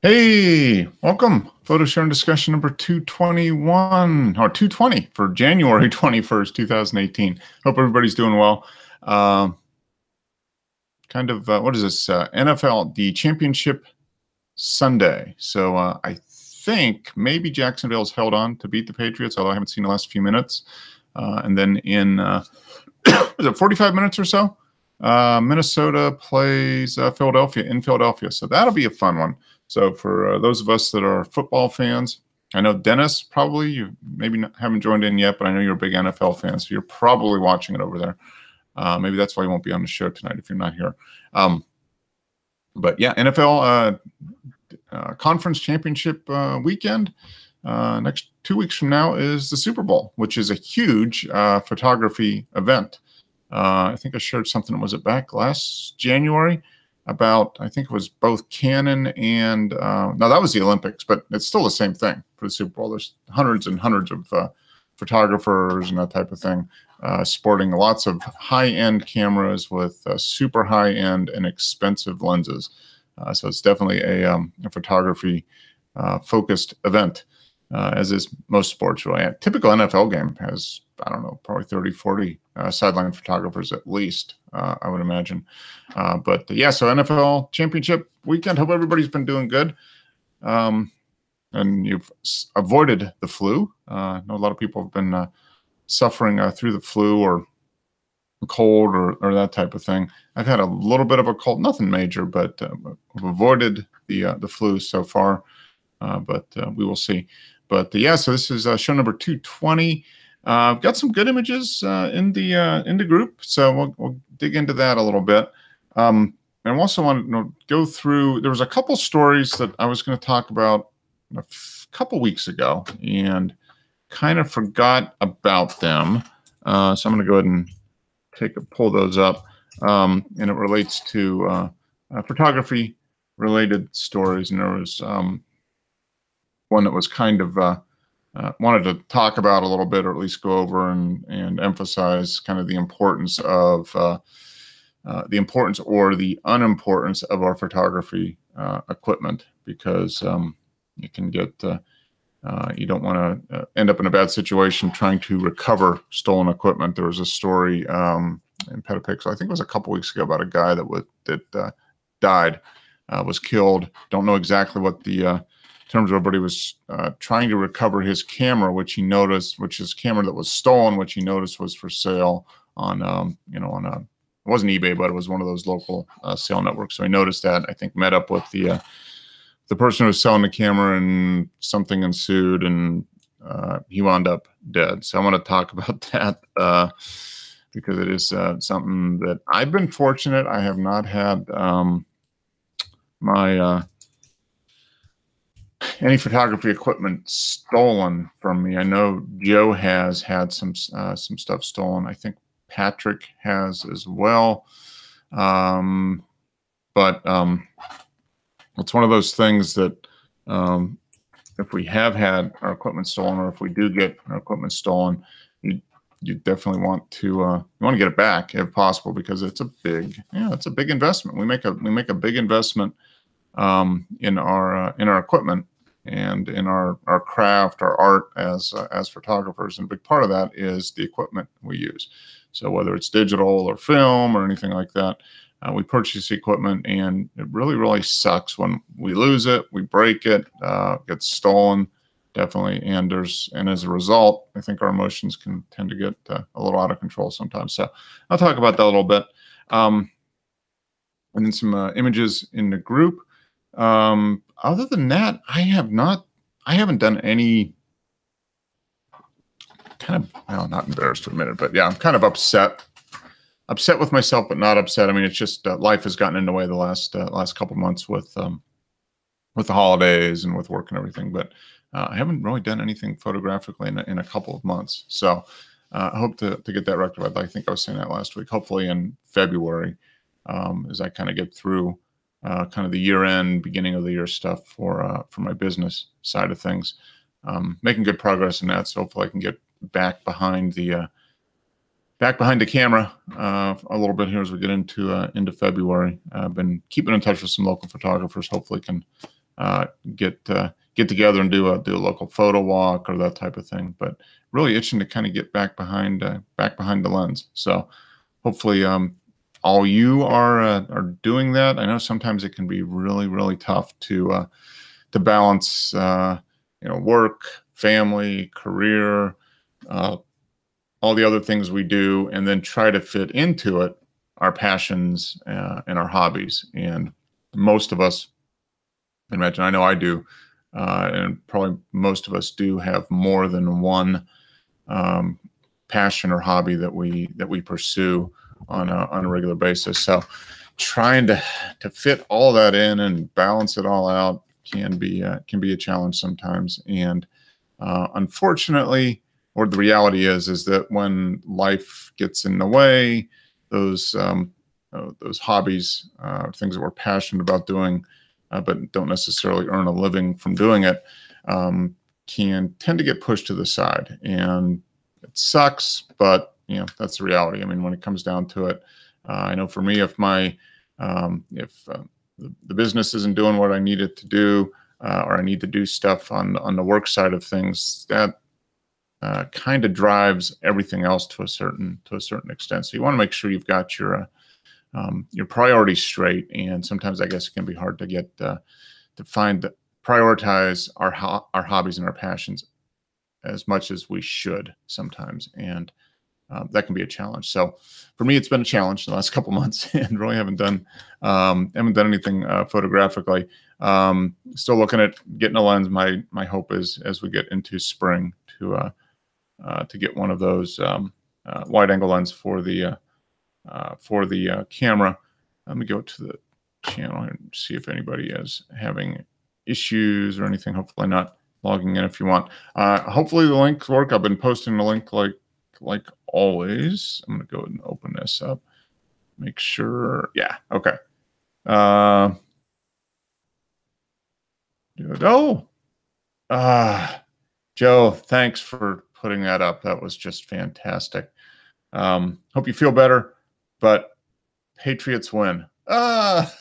Hey, welcome. Photoshare Discussion number 221 or 220 for January 21st, 2018. Hope everybody's doing well. What is this? NFL, the championship Sunday. So I think maybe Jacksonville's held on to beat the Patriots, although I haven't seen the last few minutes. And then in, was it 45 minutes or so? Minnesota plays Philadelphia in Philadelphia. So that'll be a fun one. So for those of us that are football fans, I know Dennis, probably you maybe haven't joined in yet, but I know you're a big NFL fan, so you're probably watching it over there. Maybe that's why you won't be on the show tonight if you're not here. But yeah, NFL conference championship weekend. Next 2 weeks from now is the Super Bowl, which is a huge photography event. I think I shared something, was it back last January, about, I think it was both Canon and, no, that was the Olympics, but it's still the same thing for the Super Bowl. There's hundreds and hundreds of photographers and that type of thing, sporting lots of high-end cameras with super high-end and expensive lenses. So it's definitely a photography focused event, as is most sports really. A typical NFL game has, I don't know, probably 30, 40 sideline photographers at least, I would imagine. But yeah, so NFL championship weekend. Hope everybody's been doing good. And you've avoided the flu. I know a lot of people have been suffering through the flu or cold or that type of thing. I've had a little bit of a cold, nothing major, but I've avoided the flu so far. But we will see. But yeah, so this is show number 220. I've got some good images in the group, so we'll dig into that a little bit. And I also want to go through. There was a couple stories that I was going to talk about a couple weeks ago, and kind of forgot about them. So I'm going to go ahead and pull those up, and it relates to photography related stories. And there was one that was kind of wanted to talk about a little bit, or at least go over and emphasize kind of the importance of the importance or the unimportance of our photography equipment, because you can get you don't want to end up in a bad situation trying to recover stolen equipment. There was a story in Petapixel, I think it was a couple weeks ago, about a guy that died, was killed. Don't know exactly what the terms of, but he was trying to recover his camera, which his camera that was stolen, which he noticed was for sale on, it wasn't eBay, but it was one of those local sale networks. So he noticed that, I think met up with the person who was selling the camera, and something ensued, and he wound up dead. So I want to talk about that because it is something that I've been fortunate. I have not had my any photography equipment stolen from me. I know Joe has had some stuff stolen. I think Patrick has as well. But it's one of those things that if we have had our equipment stolen, or if we do get our equipment stolen, you definitely want to get it back if possible, because it's a big investment. We make a big investment in our equipment and in our craft, our art as photographers, and a big part of that is the equipment we use. So whether it's digital or film or anything like that, we purchase the equipment, and it really sucks when we lose it, we break it, gets stolen, definitely. And as a result, I think our emotions can tend to get a little out of control sometimes. So I'll talk about that a little bit, and then some images in the group. Other than that, I haven't done any not embarrassed to admit it, but yeah, I'm kind of upset with myself, but not upset. I mean, it's just life has gotten in the way the last couple months with the holidays and with work and everything. But I haven't really done anything photographically in a couple of months. So I hope to get that rectified. I think I was saying that last week. Hopefully in February, as I kind of get through kind of the year-end, beginning of the year stuff for my business side of things. Making good progress in that, so hopefully I can get back behind the camera a little bit here as we get into February. I've been keeping in touch with some local photographers. Hopefully can get together and do a local photo walk or that type of thing. But really itching to kind of get back behind the lens. So hopefully all you are doing that. I know sometimes it can be really, really tough to balance work, family, career, all the other things we do, and then try to fit into it our passions and our hobbies. And most of us, I imagine, I know I do, and probably most of us do have more than one passion or hobby that we pursue on a regular basis. So trying to fit all that in and balance it all out can be a challenge sometimes. And unfortunately, or the reality is that when life gets in the way, those hobbies, things that we're passionate about doing, but don't necessarily earn a living from doing it, can tend to get pushed to the side. And it sucks, but that's the reality. I mean, when it comes down to it, I know for me, if the business isn't doing what I need it to do, or I need to do stuff on the work side of things, that kind of drives everything else to a certain extent. So you want to make sure you've got your priorities straight. And sometimes I guess it can be hard to get to prioritize our hobbies and our passions as much as we should sometimes, and that can be a challenge. So for me, it's been a challenge the last couple months, and really haven't done anything photographically. Still looking at getting a lens. My hope is as we get into spring to get one of those wide angle lens for the camera. Let me go to the channel and see if anybody is having issues or anything. Hopefully not. Logging in if you want. Hopefully the links work. I've been posting the link like always. I'm gonna go ahead and open this up. Make sure. Yeah. Okay. Joe, thanks for putting that up. That was just fantastic. Hope you feel better, but Patriots win. Oh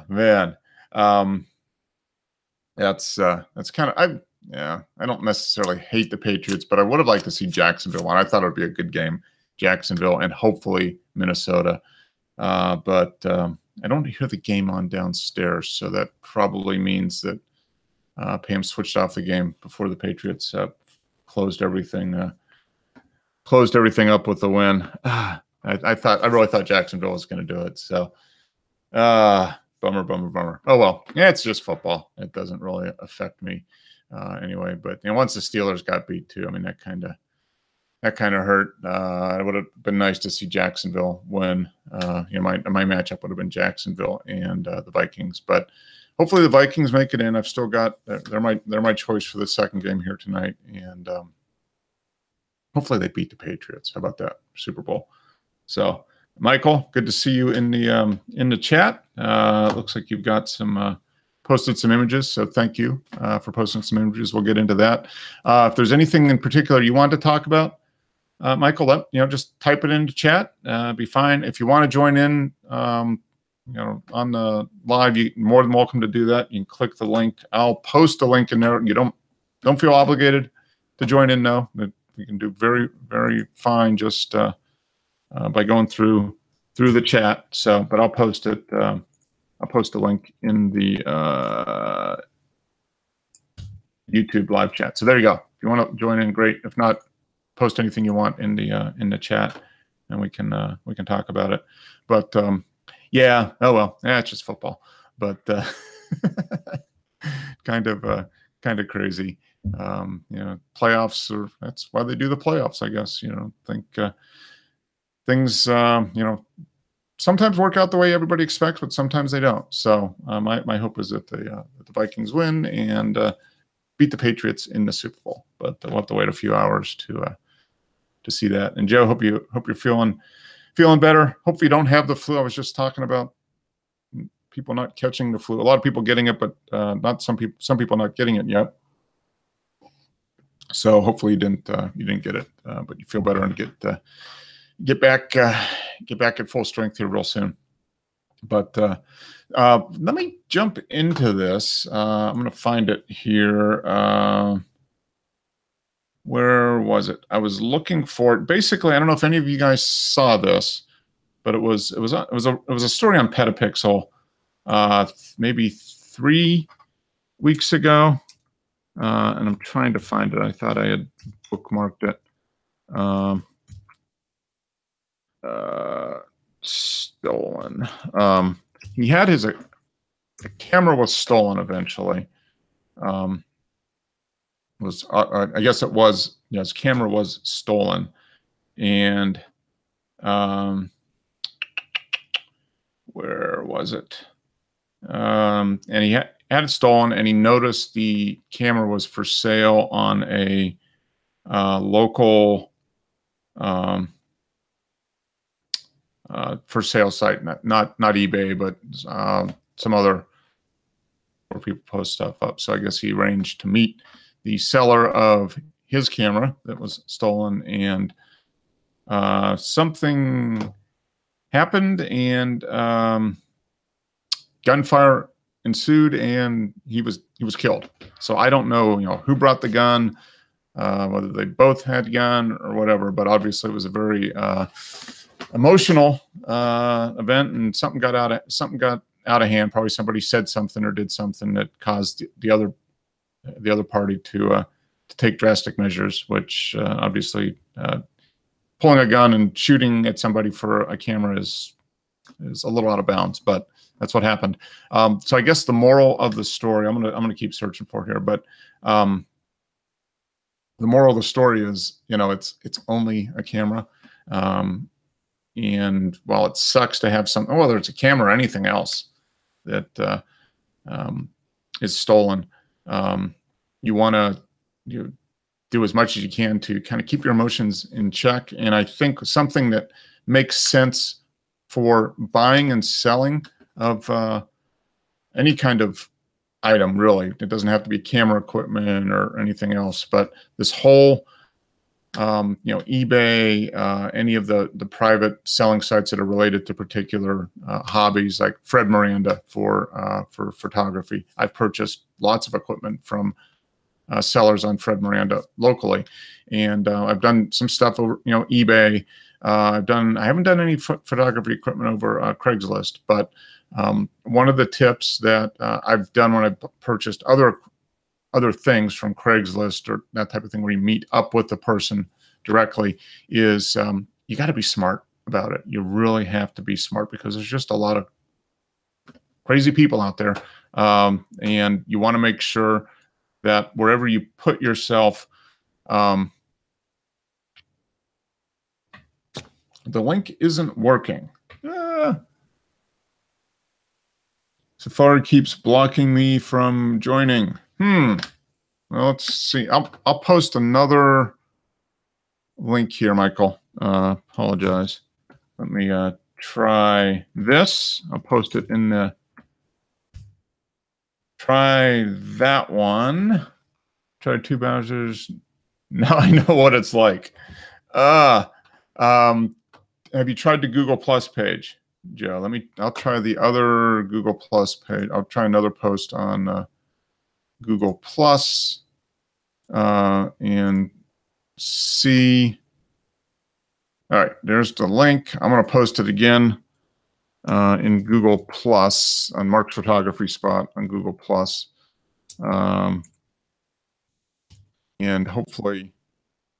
man. That's kind of I don't necessarily hate the Patriots, but I would have liked to see Jacksonville on. I thought it would be a good game, Jacksonville and hopefully Minnesota. But I don't hear the game on downstairs, so that probably means that Pam switched off the game before the Patriots closed everything up with the win. I really thought Jacksonville was going to do it. So bummer. Oh well, yeah, it's just football. It doesn't really affect me anyway. But once the Steelers got beat too, I mean that kind of hurt. It would have been nice to see Jacksonville win. My matchup would have been Jacksonville and the Vikings, but hopefully the Vikings make it in. I've still got they're my choice for the second game here tonight, and hopefully they beat the Patriots. How about that Super Bowl? So, Michael, good to see you in the chat. Looks like you've got posted some images, so thank you for posting some images. We'll get into that. If there's anything in particular you want to talk about, Michael, just type it into chat. Be fine. If you want to join in, on the live, you're more than welcome to do that. You can click the link. I'll post the link in there. You don't feel obligated to join in. No, you can do very, very fine just by going through the chat. So, but I'll post it. I'll post a link in the YouTube live chat. So there you go. If you want to join in, great. If not, post anything you want in the chat, and we can talk about it. But yeah, oh well, yeah, it's just football. But kind of crazy. Playoffs that's why they do the playoffs, I guess. Think things sometimes work out the way everybody expects, but sometimes they don't. So my hope is that the Vikings win and beat the Patriots in the Super Bowl. But we'll have to wait a few hours to see that. And Joe, hope you're feeling better. Hopefully you don't have the flu. I was just talking about people not catching the flu. A lot of people getting it, but not some people not getting it yet. So hopefully you didn't get it, but you feel better and get back at full strength here real soon. But let me jump into this. I'm going to find it here. Where was it? I was looking for it. Basically, I don't know if any of you guys saw this, but it was a story on Petapixel, maybe 3 weeks ago, and I'm trying to find it. I thought I had bookmarked it. Stolen. He had his the camera was stolen eventually. I guess it was, his camera was stolen, and where was it? And he had it stolen, and he noticed the camera was for sale on a local for sale site, not eBay, but some other where people post stuff up. So I guess he arranged to meet the seller of his camera that was stolen, and something happened, and gunfire ensued, and he was killed. So I don't know, who brought the gun, whether they both had a gun or whatever, but obviously it was a very emotional event, and something got out of hand. Probably somebody said something or did something that caused the other party to take drastic measures, which obviously pulling a gun and shooting at somebody for a camera is a little out of bounds, but that's what happened. So I guess the moral of the story, I'm gonna keep searching for here, but the moral of the story is, it's only a camera. And while it sucks to have something, whether it's a camera or anything else that is stolen, you want to do as much as you can to kind of keep your emotions in check. And I think something that makes sense for buying and selling of any kind of item, really, it doesn't have to be camera equipment or anything else, but this whole eBay, any of the private selling sites that are related to particular hobbies, like Fred Miranda for photography. I've purchased lots of equipment from sellers on Fred Miranda locally, and I've done some stuff over eBay. I haven't done any photography equipment over Craigslist, but one of the tips that I've done when I've purchased other things from Craigslist or that type of thing, where you meet up with the person directly, is you got to be smart about it. You really have to be smart, because there's just a lot of crazy people out there, and you want to make sure that wherever you put yourself, the link isn't working. Safari keeps blocking me from joining. Well, let's see. I'll post another link here, Michael. Apologize. Let me try this. I'll post it in the. Try that one. Try 2 browsers. Now I know what it's like. Have you tried the Google Plus page, Joe? I'll try the other Google Plus page. I'll try another post on Google Plus and see. All right, there's the link. I'm going to post it again in Google Plus on Mark's photography spot on Google Plus, and hopefully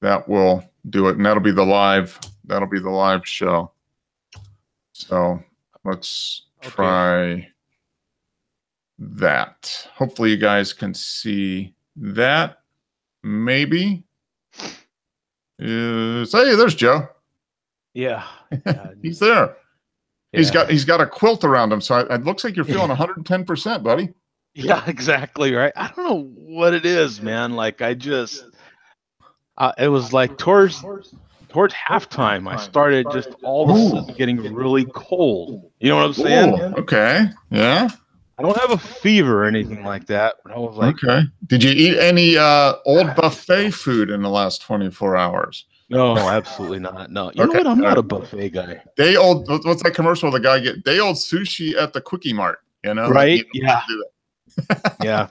that will do it. And that'll be the live show. So let's try that. Hopefully you guys can see that. Maybe. Hey, there's Joe. Yeah. He's there. Yeah. He's got a quilt around him, so it looks like you're feeling 110%, buddy. Yeah, exactly right. I don't know what it is, man. Like it was like towards halftime, I started just all of a sudden getting really cold. You know what I'm saying? Ooh, okay. Yeah. I don't have a fever or anything like that, but I was like, okay. Did you eat any old buffet food in the last 24 hours? No, absolutely not. No, you know Okay, what? I'm all not a right. buffet guy. Day old. What's that commercial? The guy get day old sushi at the Quickie Mart. You know that. Right? Yeah. Do Yeah.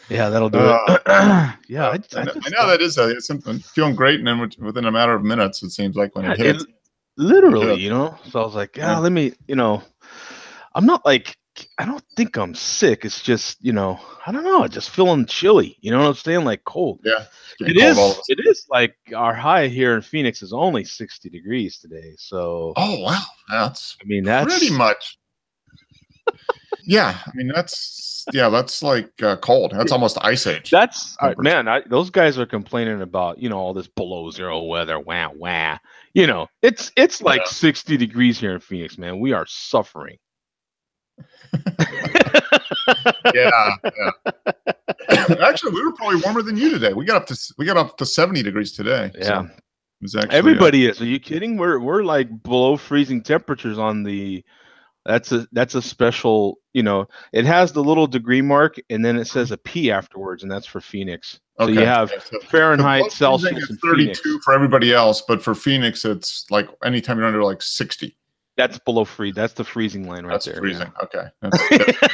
Yeah, that'll do it. that. Yeah, I I know, I just know that is it's something feeling great, and then within a matter of minutes, it seems like when yeah, it hits, it literally, hits. so I was like, yeah, Yeah, let me, I'm not like, I don't think I'm sick. It's just, I don't know, just feeling chilly. You know what I'm saying? Like cold. yeah. It's getting cold all of us. It is like our high here in Phoenix is only 60 degrees today. So, Oh wow, that's I mean, pretty that's, much. Yeah, I mean that's like cold. That's almost ice age temperature. man, those guys are complaining about, all this below zero weather. Wah, wah. It's like Yeah. 60 degrees here in Phoenix, man. We are suffering. Yeah, yeah. Actually, we were probably warmer than you today. We got up to 70 degrees today. So Yeah. it was actually Everybody is. Are you kidding? We're like below freezing temperatures on the that's a special, it has the little degree mark and then it says a P afterwards, and that's for Phoenix. So you okay. have Yeah, so Fahrenheit, below freezing Celsius, is and 32 Phoenix. for everybody else, but for Phoenix, it's like anytime you're under like 60. That's below freeze. That's the freezing line right That's there. freezing. Yeah. Okay, that's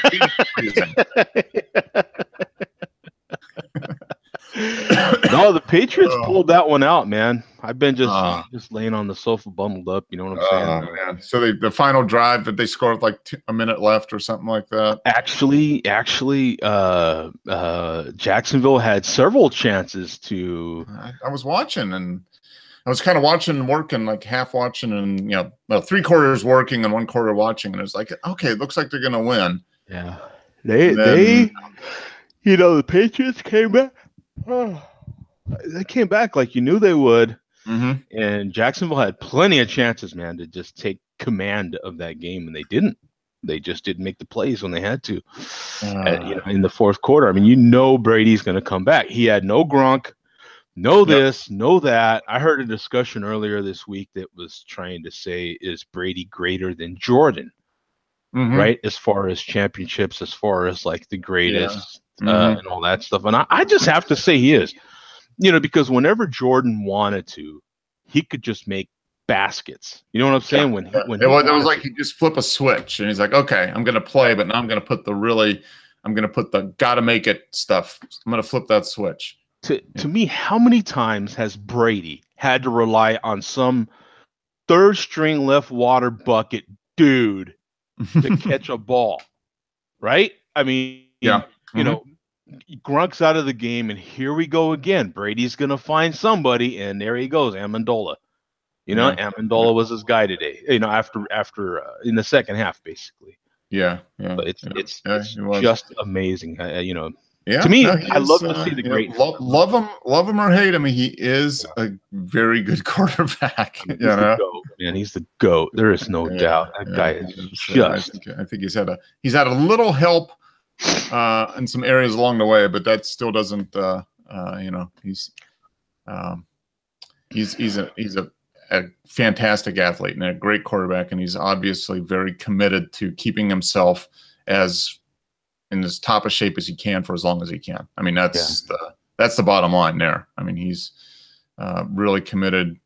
Phoenix freezing. No, the Patriots Oh, pulled that one out, man. I've been uh, just laying on the sofa bundled up. You know what I'm saying? man. So the final drive that they scored with like a minute left or something like that. Actually, Jacksonville had several chances to. I was watching and I was kind of watching, working, like half watching, and well, 3 quarters working and 1 quarter watching, and it was like, okay, it looks like they're gonna win. Yeah, And then, the Patriots came back. They came back like you knew they would, mhm. and Jacksonville had plenty of chances, man, to just take command of that game, and they didn't. They just didn't make the plays when they had to. In the fourth quarter, I mean, Brady's going to come back. He had no Gronk, no Yep. this, no that. I heard a discussion earlier this week that was trying to say, is Brady greater than Jordan? Mhm. Right, as far as championships, as far as like the greatest, Mhm. and all that stuff. And I just have to say he is, because whenever Jordan wanted to, he could just make baskets. You know what I'm saying? When it was like he just flip a switch and he's like, okay, I'm gonna play, but now I'm gonna put the gotta make it stuff. I'm gonna flip that switch. To me, how many times has Brady had to rely on some third string left water bucket dude to catch a ball? Right? I mean, Yeah. Grunk's out of the game, and here we go again. Brady's gonna find somebody, and there he goes, Amendola. Amendola was his guy today. After in the second half, basically. Yeah. But it's it was. just amazing. Yeah, To me, no, I love to see the great. love him or hate him. He is a very good quarterback. He's the GOAT, man. He's the GOAT. There is no doubt. That guy is just. I think he's had a little help in some areas along the way, but that still doesn't. He's a fantastic athlete and a great quarterback, and he's obviously very committed to keeping himself as in as top of shape as he can for as long as he can. I mean, that's the bottom line there. I mean, he's really committed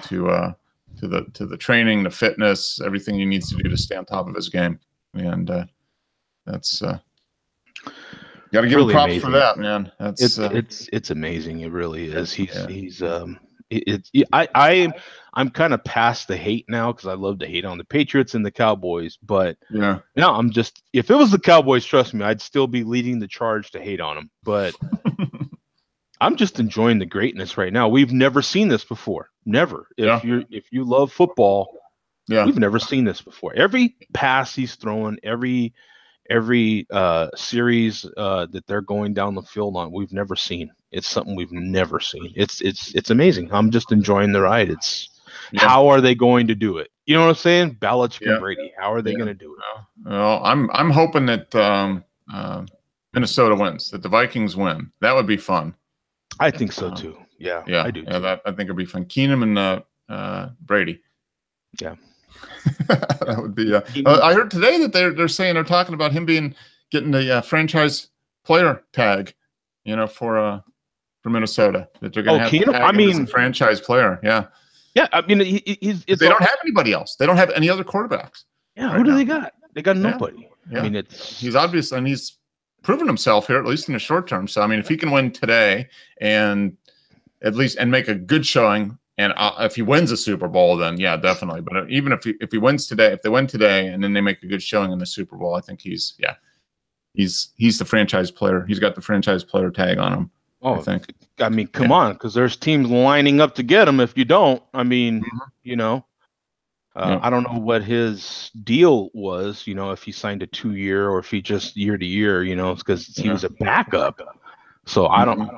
to the training, the fitness, everything he needs to do to stay on top of his game, and that's got to give him props amazing for that, man. That's it's amazing. It really is. I'm kind of past the hate now, because I love to hate on the Patriots and the Cowboys, but now I'm just, if it was the Cowboys, trust me, I'd still be leading the charge to hate on them. But I'm just enjoying the greatness right now. We've never seen this before. Never. If you love football, we've never seen this before. Every pass he's throwing, every series that they're going down the field on, we've never seen. It's something we've never seen. It's amazing. I'm just enjoying the ride. How are they going to do it? You know what I'm saying? Belichick and Brady. How are they going to do it? Well, I'm hoping that Minnesota wins, that the Vikings win. That would be fun. I think so too. Yeah, I do. Yeah, I think it'd be fun. Keenum and Brady. Yeah. That would be. I heard today that they're talking about him getting the franchise player tag, for for Minnesota that they're going to have to tag him as a franchise player. Yeah. Yeah. I mean, they don't have anybody else. They don't have any other quarterbacks. Yeah. Who do they got? They got nobody. Yeah. I mean, he's obvious, and he's proven himself here, at least in the short term. So, I mean, if he can win today and make a good showing, and if he wins a Super Bowl, then yeah, definitely. But even if he wins today, if they win today and then they make a good showing in the Super Bowl, I think he's the franchise player. He's got the franchise player tag on him. Oh, I think. I mean, come on, because there's teams lining up to get him. If you don't, I mean, I don't know what his deal was. If he signed a 2-year or if he just year to year. Because he was a backup. So I don't.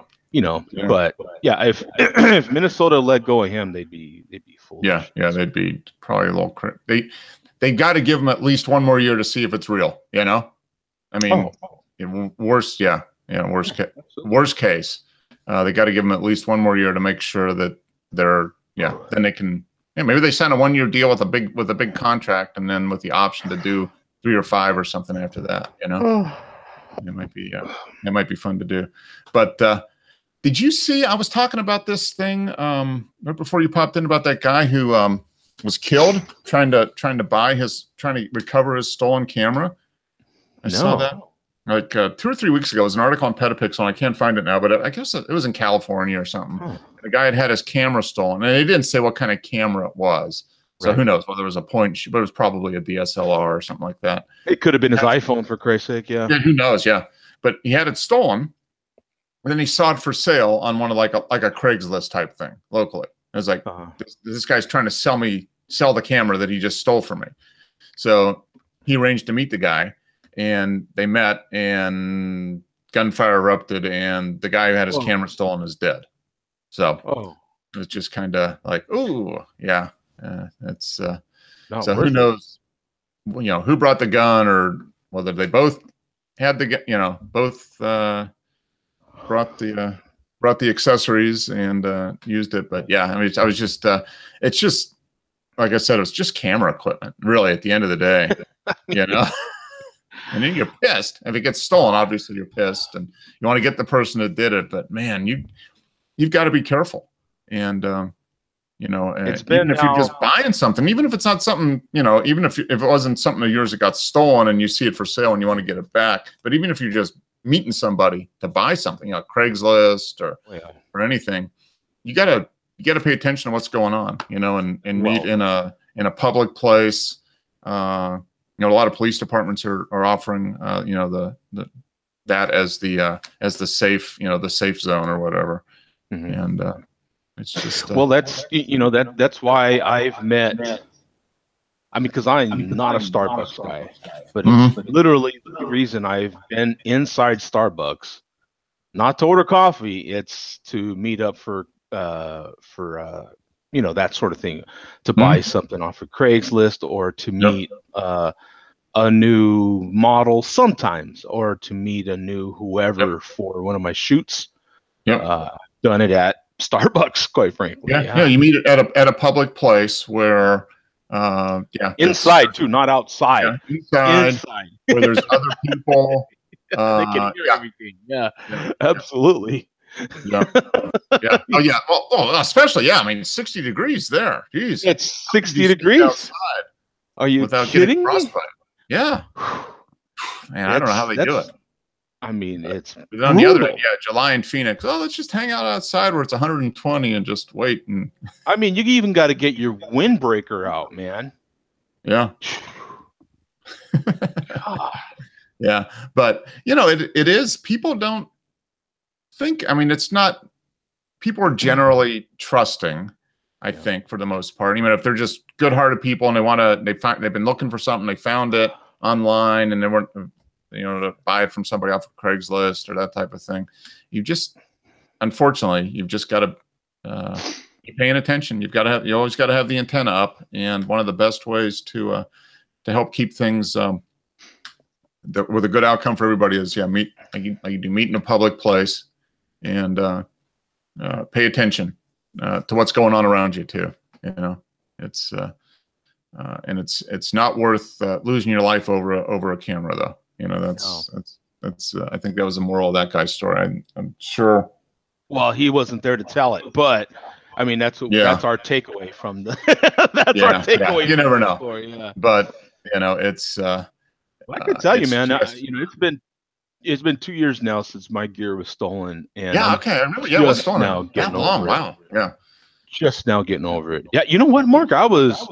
But yeah, if if Minnesota let go of him, they'd be foolish. Yeah, they'd be probably a little crazy. They got to give him at least one more year to see if it's real. I mean, worst case, they got to give him at least one more year to make sure that they're then they can. Yeah, maybe they sign a 1-year deal with a big contract, and then with the option to do 3 or 5 or something after that. It might be fun to do, but. Did you see? I was talking about this thing right before you popped in about that guy who was killed trying to recover his stolen camera. I saw that like 2 or 3 weeks ago. It was an article on Petapixel, and I can't find it now, but I guess it was in California or something. The guy had his camera stolen, and they didn't say what kind of camera it was. So who knows whether it was a point shoot, but it was probably a DSLR or something like that. It could have been his iPhone, for Christ's sake. Yeah. Yeah. Who knows? Yeah. But he had it stolen. And then he saw it for sale on one of like a Craigslist type thing locally. I was like, this guy's trying to sell the camera that he just stole from me. So he arranged to meet the guy, and they met, and gunfire erupted, and the guy who had his camera stolen is dead. So it was just kind of like, ooh, yeah, that's so who knows, who brought the gun, or whether they both had the both. Brought the accessories and used it, but yeah, I mean, I was just it's just like I said, it's just camera equipment, really. At the end of the day, and then you're pissed if it gets stolen. Obviously, you're pissed, and you want to get the person that did it. But man, you've got to be careful, and even if you're just buying something, even if it's not something, even if it wasn't something of yours that got stolen and you see it for sale and you want to get it back, but even if you're just meeting somebody to buy something, Craigslist or anything, you gotta pay attention to what's going on, and meet in a public place. A lot of police departments are offering, that as the safe, the safe zone or whatever, and it's just that's why I've met. I mean, because I'm not a Starbucks guy, but literally the reason I've been inside Starbucks, not to order coffee, it's to meet up for that sort of thing, to buy something off of Craigslist, or to meet a new model sometimes, or to meet a new whoever for one of my shoots. Done it at Starbucks, quite frankly. Yeah, you meet it at a public place where. Inside too, not outside. Inside where there's other people. They can hear everything. Yeah, absolutely. Yeah. Oh yeah. Well, especially I mean, 60 degrees there. Jeez. It's 60 degrees outside. Are you kidding me? Yeah. Man, I don't know how they do it. I mean, it's but on the other end, July in Phoenix. Oh, let's just hang out outside where it's 120 and just wait. And I mean, you even got to get your windbreaker out, man. Yeah. Yeah, but it is. People don't think. I mean, it's not. People are generally trusting. I think for the most part. Even if they're just good-hearted people and they've been looking for something, they found it online, and they weren't. To buy it from somebody off of Craigslist or that type of thing. Unfortunately, you've just got to be paying attention. You always got to have the antenna up. And one of the best ways to help keep things with a good outcome for everybody is meet in a public place and pay attention to what's going on around you too. It's and it's not worth losing your life over a camera though. That's I think that was the moral of that guy's story. I'm sure Well, he wasn't there to tell it, but I mean that's our takeaway from the our takeaway. You never know. Story, yeah. But it's well, I can tell you, man. It's been 2 years now since my gear was stolen, and I remember. Yeah, it was stolen. Now getting over it. Wow. Yeah. Just now getting over it. Yeah, you know what, Mark? I was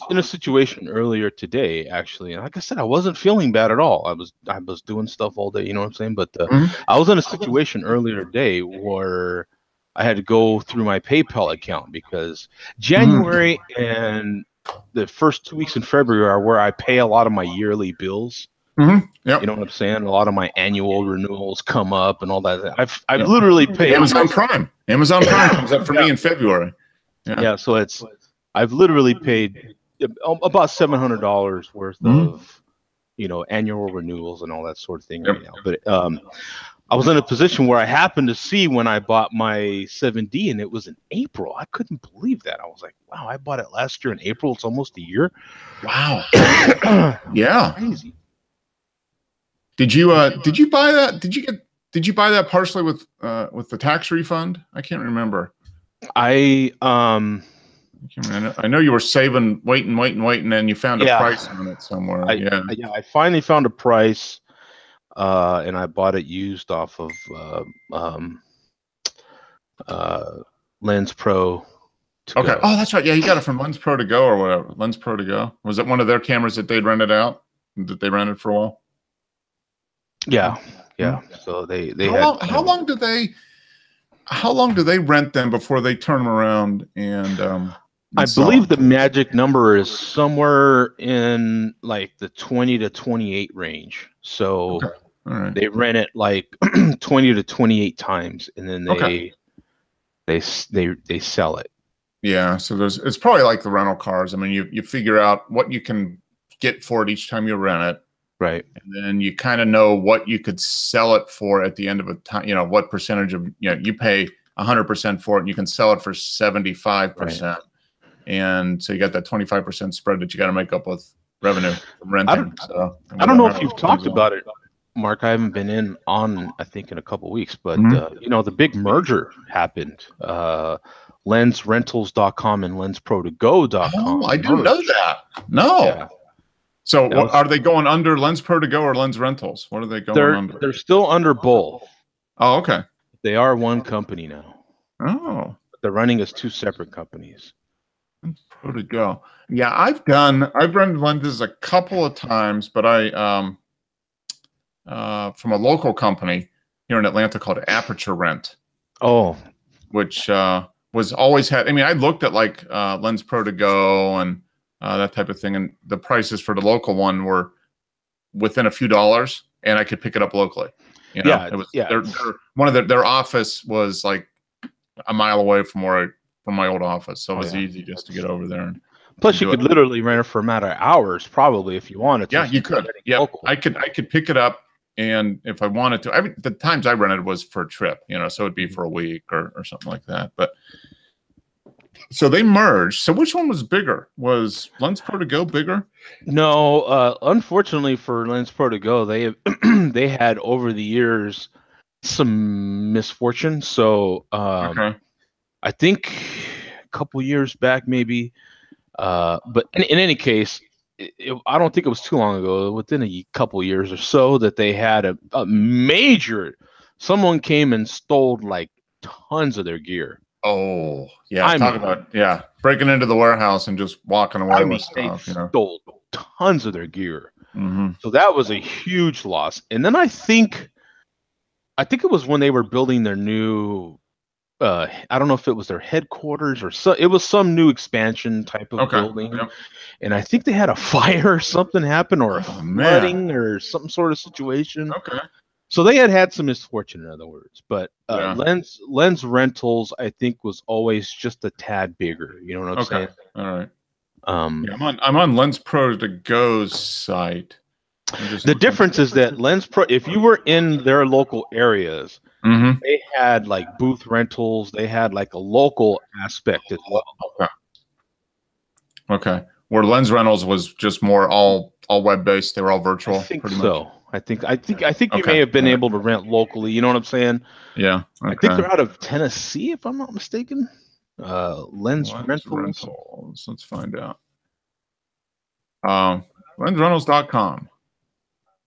in a situation earlier today, actually, and like I said, I wasn't feeling bad at all. I was doing stuff all day, you know what I'm saying? But I was in a situation earlier today where I had to go through my PayPal account because January and the first 2 weeks in February are where I pay a lot of my yearly bills. Yep. You know what I'm saying? A lot of my annual renewals come up and all that. I've literally paid Amazon Prime. Amazon Prime comes up for me in February. Yeah, so I've literally paid about $700 worth of annual renewals and all that sort of thing right now. But I was in a position where I happened to see when I bought my 7D, and it was in April. I couldn't believe that. I was like, wow, I bought it last year in April. It's almost a year. Wow. Yeah. Crazy. Did you buy that? Did you buy that partially with the tax refund? I can't remember. I know you were saving, waiting, and you found a price on it somewhere. I finally found a price, and I bought it used off of Lens Pro. Okay. Go. Oh, that's right. Yeah, you got it from Lens Pro to Go or whatever. Lens Pro to Go. Was it one of their cameras that they'd rented out? That they rented for a while? Yeah. So they how long do they rent them before they turn them around and I believe the magic number is somewhere in like the 20 to 28 range. So they rent it like 20 to 28 times, and then they sell it. Yeah, so it's probably like the rental cars. I mean, you figure out what you can get for it each time you rent it. Right. And then you kind of know what you could sell it for at the end of a time, what percentage of, you pay 100% for it and you can sell it for 75%. Right. And so you got that 25% spread that you got to make up with revenue from renting. I don't know if you've talked about it, Mark. I haven't been I think in a couple of weeks, but the big merger happened. LensRentals.com and LensPro2Go.com. Oh, I didn't know that. No. Yeah. So are they going under Lens Pro to Go or Lens Rentals? What are they going under? They're still under both. Oh, okay. They are one company now. Oh. But they're running as two separate companies. Lens Pro to Go. Yeah, I've rented lenses a couple of times, but from a local company here in Atlanta called Aperture Rent. Oh. Which was always had. I mean, I looked at like Lens Pro to Go and that type of thing, and the prices for the local one were within a few dollars, and I could pick it up locally. It was their office was like a mile away from my old office, so it was easy just to get over there. And plus, you could literally rent it for a matter of hours, probably, if you wanted to. Yeah, you could. Yeah, I could pick it up, and if I wanted to, the times I rented was for a trip, so it'd be for a week or something like that, but. So they merged. So which one was bigger? Was Lens Pro to Go bigger? No, unfortunately for Lens Pro to Go, they they had over the years some misfortune. So I think a couple years back, maybe. But in any case, I don't think it was too long ago. Within a couple years or so, that they had a major. Someone came and stole like tons of their gear. Oh, yeah. Talk about breaking into the warehouse and just walking away with stuff. They stole tons of their gear. So that was a huge loss. And then I think it was when they were building their new I don't know if it was their headquarters or it was some new expansion type of building. Yep. And I think they had a fire or something happen, or a flooding or some sort of situation. Okay. So they had some misfortune, in other words. But Lens Rentals, I think, was always just a tad bigger. You know what I'm saying? All right. I'm on Lens Pro to Go's site. The difference is that Lens Pro, if you were in their local areas, they had like booth rentals. They had like a local aspect as well. Okay. Where Lens Rentals was just more all web based. They were all virtual. I think so. I think you may have been able to rent locally. You know what I'm saying? Yeah. Okay. I think they're out of Tennessee, if I'm not mistaken. Lens Rentals. Let's find out. LensRentals.com.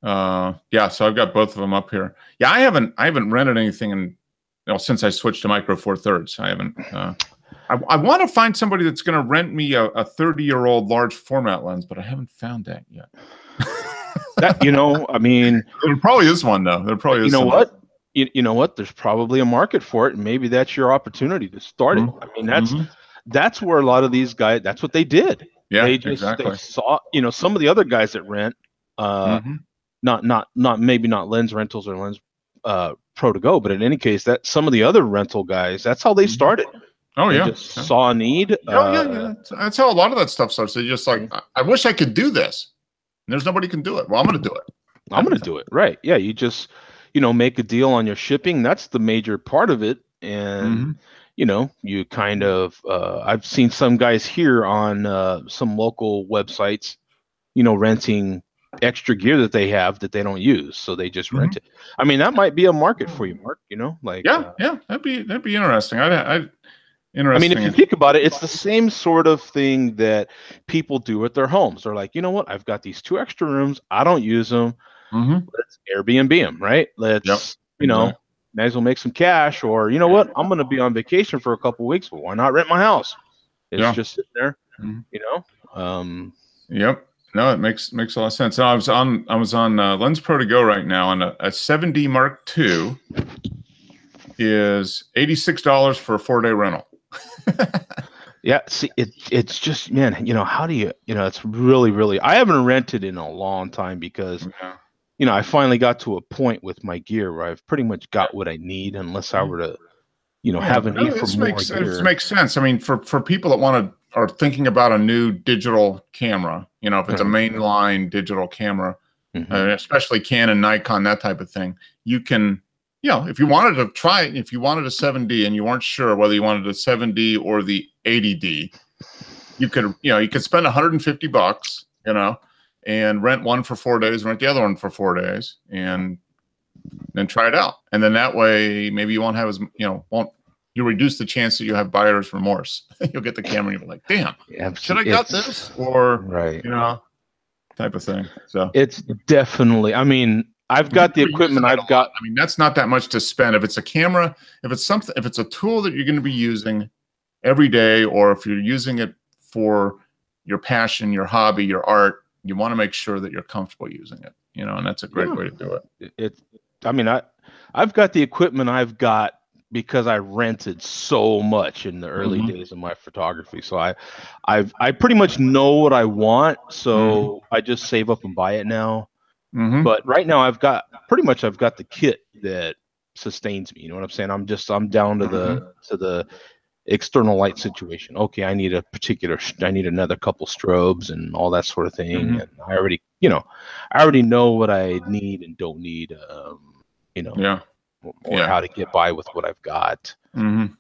Yeah, so I've got both of them up here. Yeah, I haven't rented anything in since I switched to Micro Four Thirds. I haven't. I want to find somebody that's going to rent me a 30-year-old large format lens, but I haven't found that yet. I mean, there probably is one though. There probably is. You know what? You know what? There's probably a market for it, and maybe that's your opportunity to start it. I mean, that's where a lot of these guys. That's what they did. Yeah, they saw some of the other guys that rent, not maybe not Lens Rentals or Lens Pro to Go, but in any case, that some of the other rental guys, that's how they started. Oh, they just saw a need. Yeah. That's how a lot of that stuff starts. They just like, I wish I could do this. And there's nobody can do it. Well, I'm going to do it. I'm going to do it. Right. Yeah. You just, make a deal on your shipping. That's the major part of it. And, you kind of, I've seen some guys here on some local websites, renting extra gear that they have that they don't use. So they just rent it. I mean, that might be a market for you, Mark, like. Yeah. That'd be interesting. I mean, if you think about it, it's the same sort of thing that people do at their homes. They're like, you know what? I've got these 2 extra rooms. I don't use them. Let's Airbnb them, right? Let's, might as well make some cash. Or, you know what? I'm going to be on vacation for a couple of weeks, but why not rent my house? It's just sitting there, Yep. No, it makes a lot of sense. So I was on Lens Pro to Go right now, and a 7D Mark II is $86 for a 4-day rental. Yeah, see, it's just, man, how do you, it's really, I haven't rented in a long time because, I finally got to a point with my gear where I've pretty much got what I need, unless I were to, have a need for more gear. It makes sense. I mean, for people that are thinking about a new digital camera, if it's a mainline digital camera, especially Canon, Nikon, that type of thing, you can, if you wanted to try it, if you wanted a 7D and you weren't sure whether you wanted a 7D or the 80D, you could spend $150, and rent one for 4 days, rent the other one for 4 days, and then try it out. And then that way, maybe you won't have as, you reduce the chance that you have buyer's remorse. You'll get the camera and you'll be like, damn, should I got this? Or, type of thing. So it's definitely, I mean, I've got the equipment. I mean, that's not that much to spend. If it's a camera, if it's a tool that you're going to be using every day, or if you're using it for your passion, your hobby, your art, you want to make sure that you're comfortable using it, and that's a great way to do it. I've got the equipment I've got because I rented so much in the early days of my photography. So I pretty much know what I want. So I just save up and buy it now. But right now I've got the kit that sustains me. You know what I'm saying? I'm down to the external light situation. Okay, I need another couple strobes and all that sort of thing. And I already know what I need and don't need. Or how to get by with what I've got. Now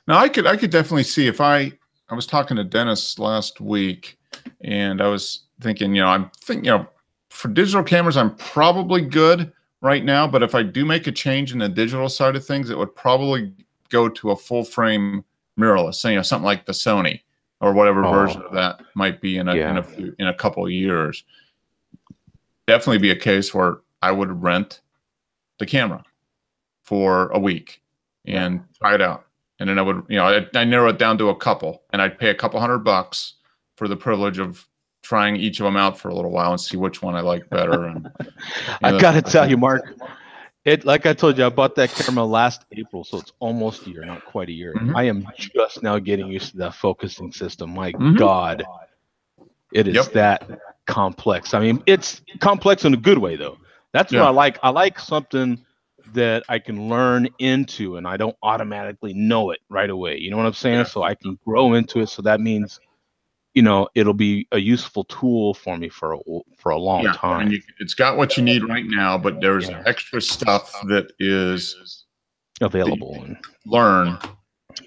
I could definitely see if I was talking to Dennis last week, and I was thinking, for digital cameras, I'm probably good right now, but if I do make a change in the digital side of things, it would probably go to a full frame mirrorless, something like the Sony or whatever version of that might be in a couple of years. Definitely be a case where I would rent the camera for a week and try it out. And then I would, I narrow it down to a couple, and I'd pay a couple $100 for the privilege of trying each of them out for a little while and see which one I like better. And I've got to tell you, Mark, like I told you, I bought that camera last April, so it's almost a year, not quite a year. I am just now getting used to that focusing system. My God, it is that complex. I mean, it's complex in a good way, though. That's what I like. I like something that I can learn into, and I don't automatically know it right away. You know what I'm saying? So I can grow into it. So that means, it'll be a useful tool for me for a long time. I mean, it's got what you need right now, but there's extra stuff that is available and learn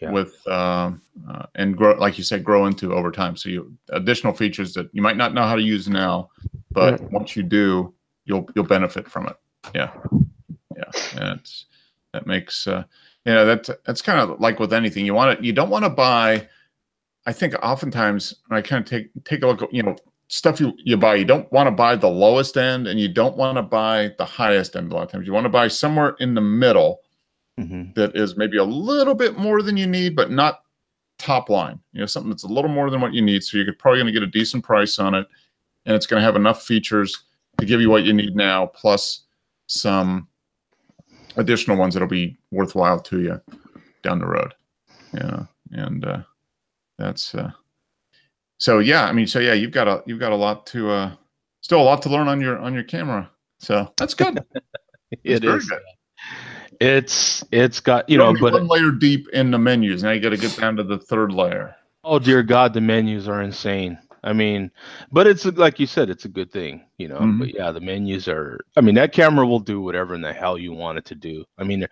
with and grow, like you said, grow into over time. So additional features that you might not know how to use now, but once you do, you'll benefit from it. Yeah, yeah. And that makes that's kind of like with anything. You don't want to buy. I think oftentimes when I kind of take a look at stuff you buy, you don't want to buy the lowest end and you don't want to buy the highest end. A lot of times you want to buy somewhere in the middle that is maybe a little bit more than you need, but not top line. Something that's a little more than what you need. So you're probably going to get a decent price on it, and it's going to have enough features to give you what you need now, plus some additional ones that'll be worthwhile to you down the road. And that's so yeah. I mean, so yeah, you've got a lot to still a lot to learn on your camera. So that's good. It is. Good. It's got but one layer deep in the menus. Now you got to get down to the third layer. Oh dear God, the menus are insane. I mean, but it's like you said, it's a good thing, But yeah, the menus are. I mean, that camera will do whatever in the hell you want it to do. I mean,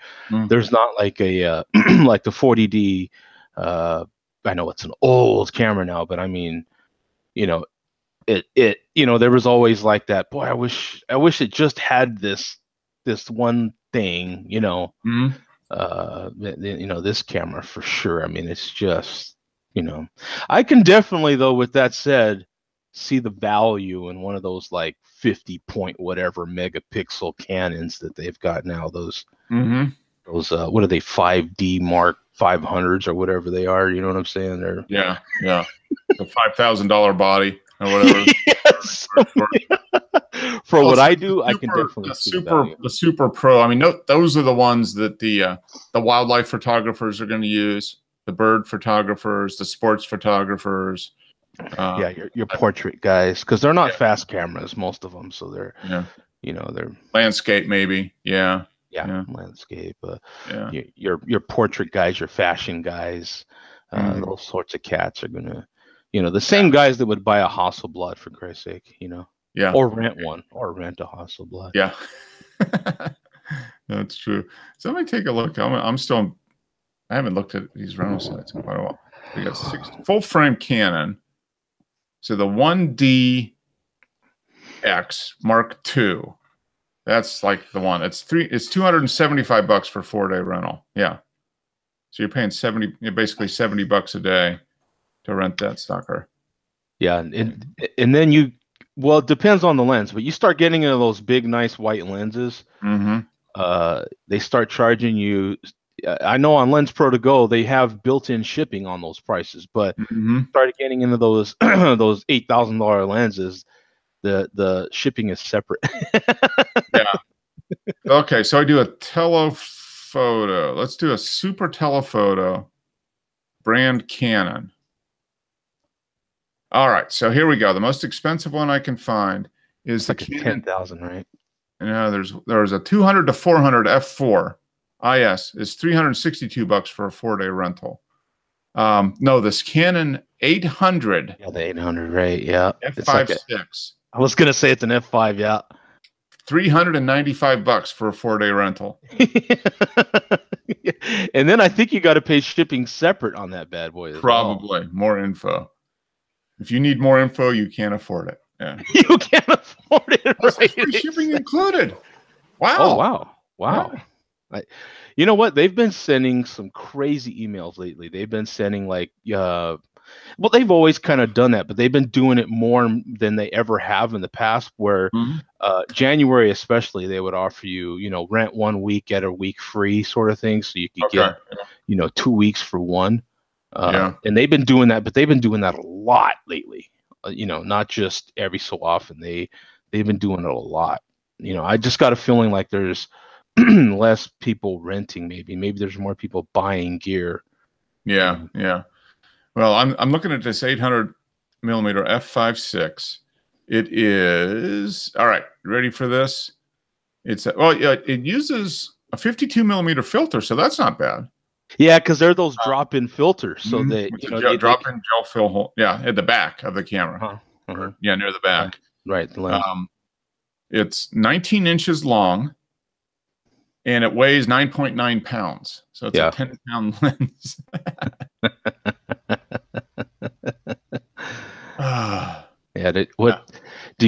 there's not like a like the 40D. I know it's an old camera now, but I mean, it there was always like that. Boy, I wish it just had this one thing, this camera for sure. I mean, it's just, I can definitely, though, with that said, see the value in one of those like 50 point whatever megapixel Canons that they've got now. Those what are they, 5D Mark 500s or whatever they are? You know what I'm saying? They're yeah, the $5,000 body or whatever. Yes. For what I do, I can definitely see the Super Pro. I mean, those are the ones that the wildlife photographers are going to use, the bird photographers, the sports photographers. Your portrait guys, because they're not fast cameras, most of them. So they're they're landscape maybe. Yeah, landscape. Your portrait guys, your fashion guys, those sorts of cats are gonna, the same guys that would buy a Hasselblad, for Christ's sake, Yeah. Or rent a Hasselblad. Yeah. That's true. So let me take a look. I haven't looked at these rental sites in quite a while. We got 6 full frame Canon. So the 1DX Mark II. That's like the one. It's $275 for 4-day rental. Yeah. So you're paying basically $70 a day to rent that sucker. Yeah, and then well, it depends on the lens, but you start getting into those big, nice white lenses. They start charging you. I know on Lens Pro to Go they have built-in shipping on those prices, but started getting into those those $8,000 lenses, the shipping is separate. Yeah. Okay, so I do a telephoto. Let's do a super telephoto brand Canon. All right, so here we go. The most expensive one I can find is like the Canon 10,000, right? Yeah, there's a 200 to 400 f4 IS is $362 for a 4-day rental. No, this Canon 800. Yeah, the 800, right? Yeah, f5.6. I was gonna say it's an f5. Yeah, $395 for a 4-day rental. And then I think you got to pay shipping separate on that bad boy. Probably more info. If you need more info, you can't afford it. Yeah. You can't afford it. Right? Free shipping included. Wow. Oh, wow. Yeah. You know what? They've been sending some crazy emails lately. They've been sending like, well, they've always kind of done that, but they've been doing it more than they ever have in the past, where January especially, they would offer you, rent 1 week, get a week free sort of thing. So you could get, 2 weeks for one. And they've been doing that, but they've been doing that a lot lately. Not just every so often. They've been doing it a lot. I just got a feeling like there's less people renting. Maybe there's more people buying gear. Yeah. Well, I'm looking at this 800 millimeter f5.6. It is all right. Ready for this? It uses a 52 millimeter filter, so that's not bad. Yeah, because they're those drop-in filters, so they drop-in gel fill hole. Yeah, at the back of the camera. Yeah, near the back. Right. The lens. It's 19 inches long, and it weighs 9.9 pounds. So it's a 10-pound lens.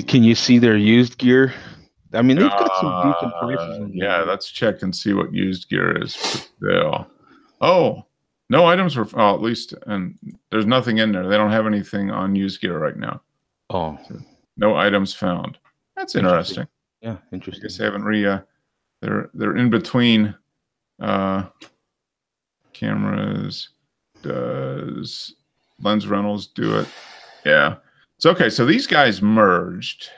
Can you see their used gear? I mean, they've got some decent prices on Yeah, used. let's check and see what used gear is for sale. Oh, no items were, at least, and there's nothing in there. They don't have anything on used gear right now. Oh, so no items found. That's interesting. Yeah, interesting. I guess they haven't they're in between cameras. Does Lens Rentals do it? Yeah. It's okay. So these guys merged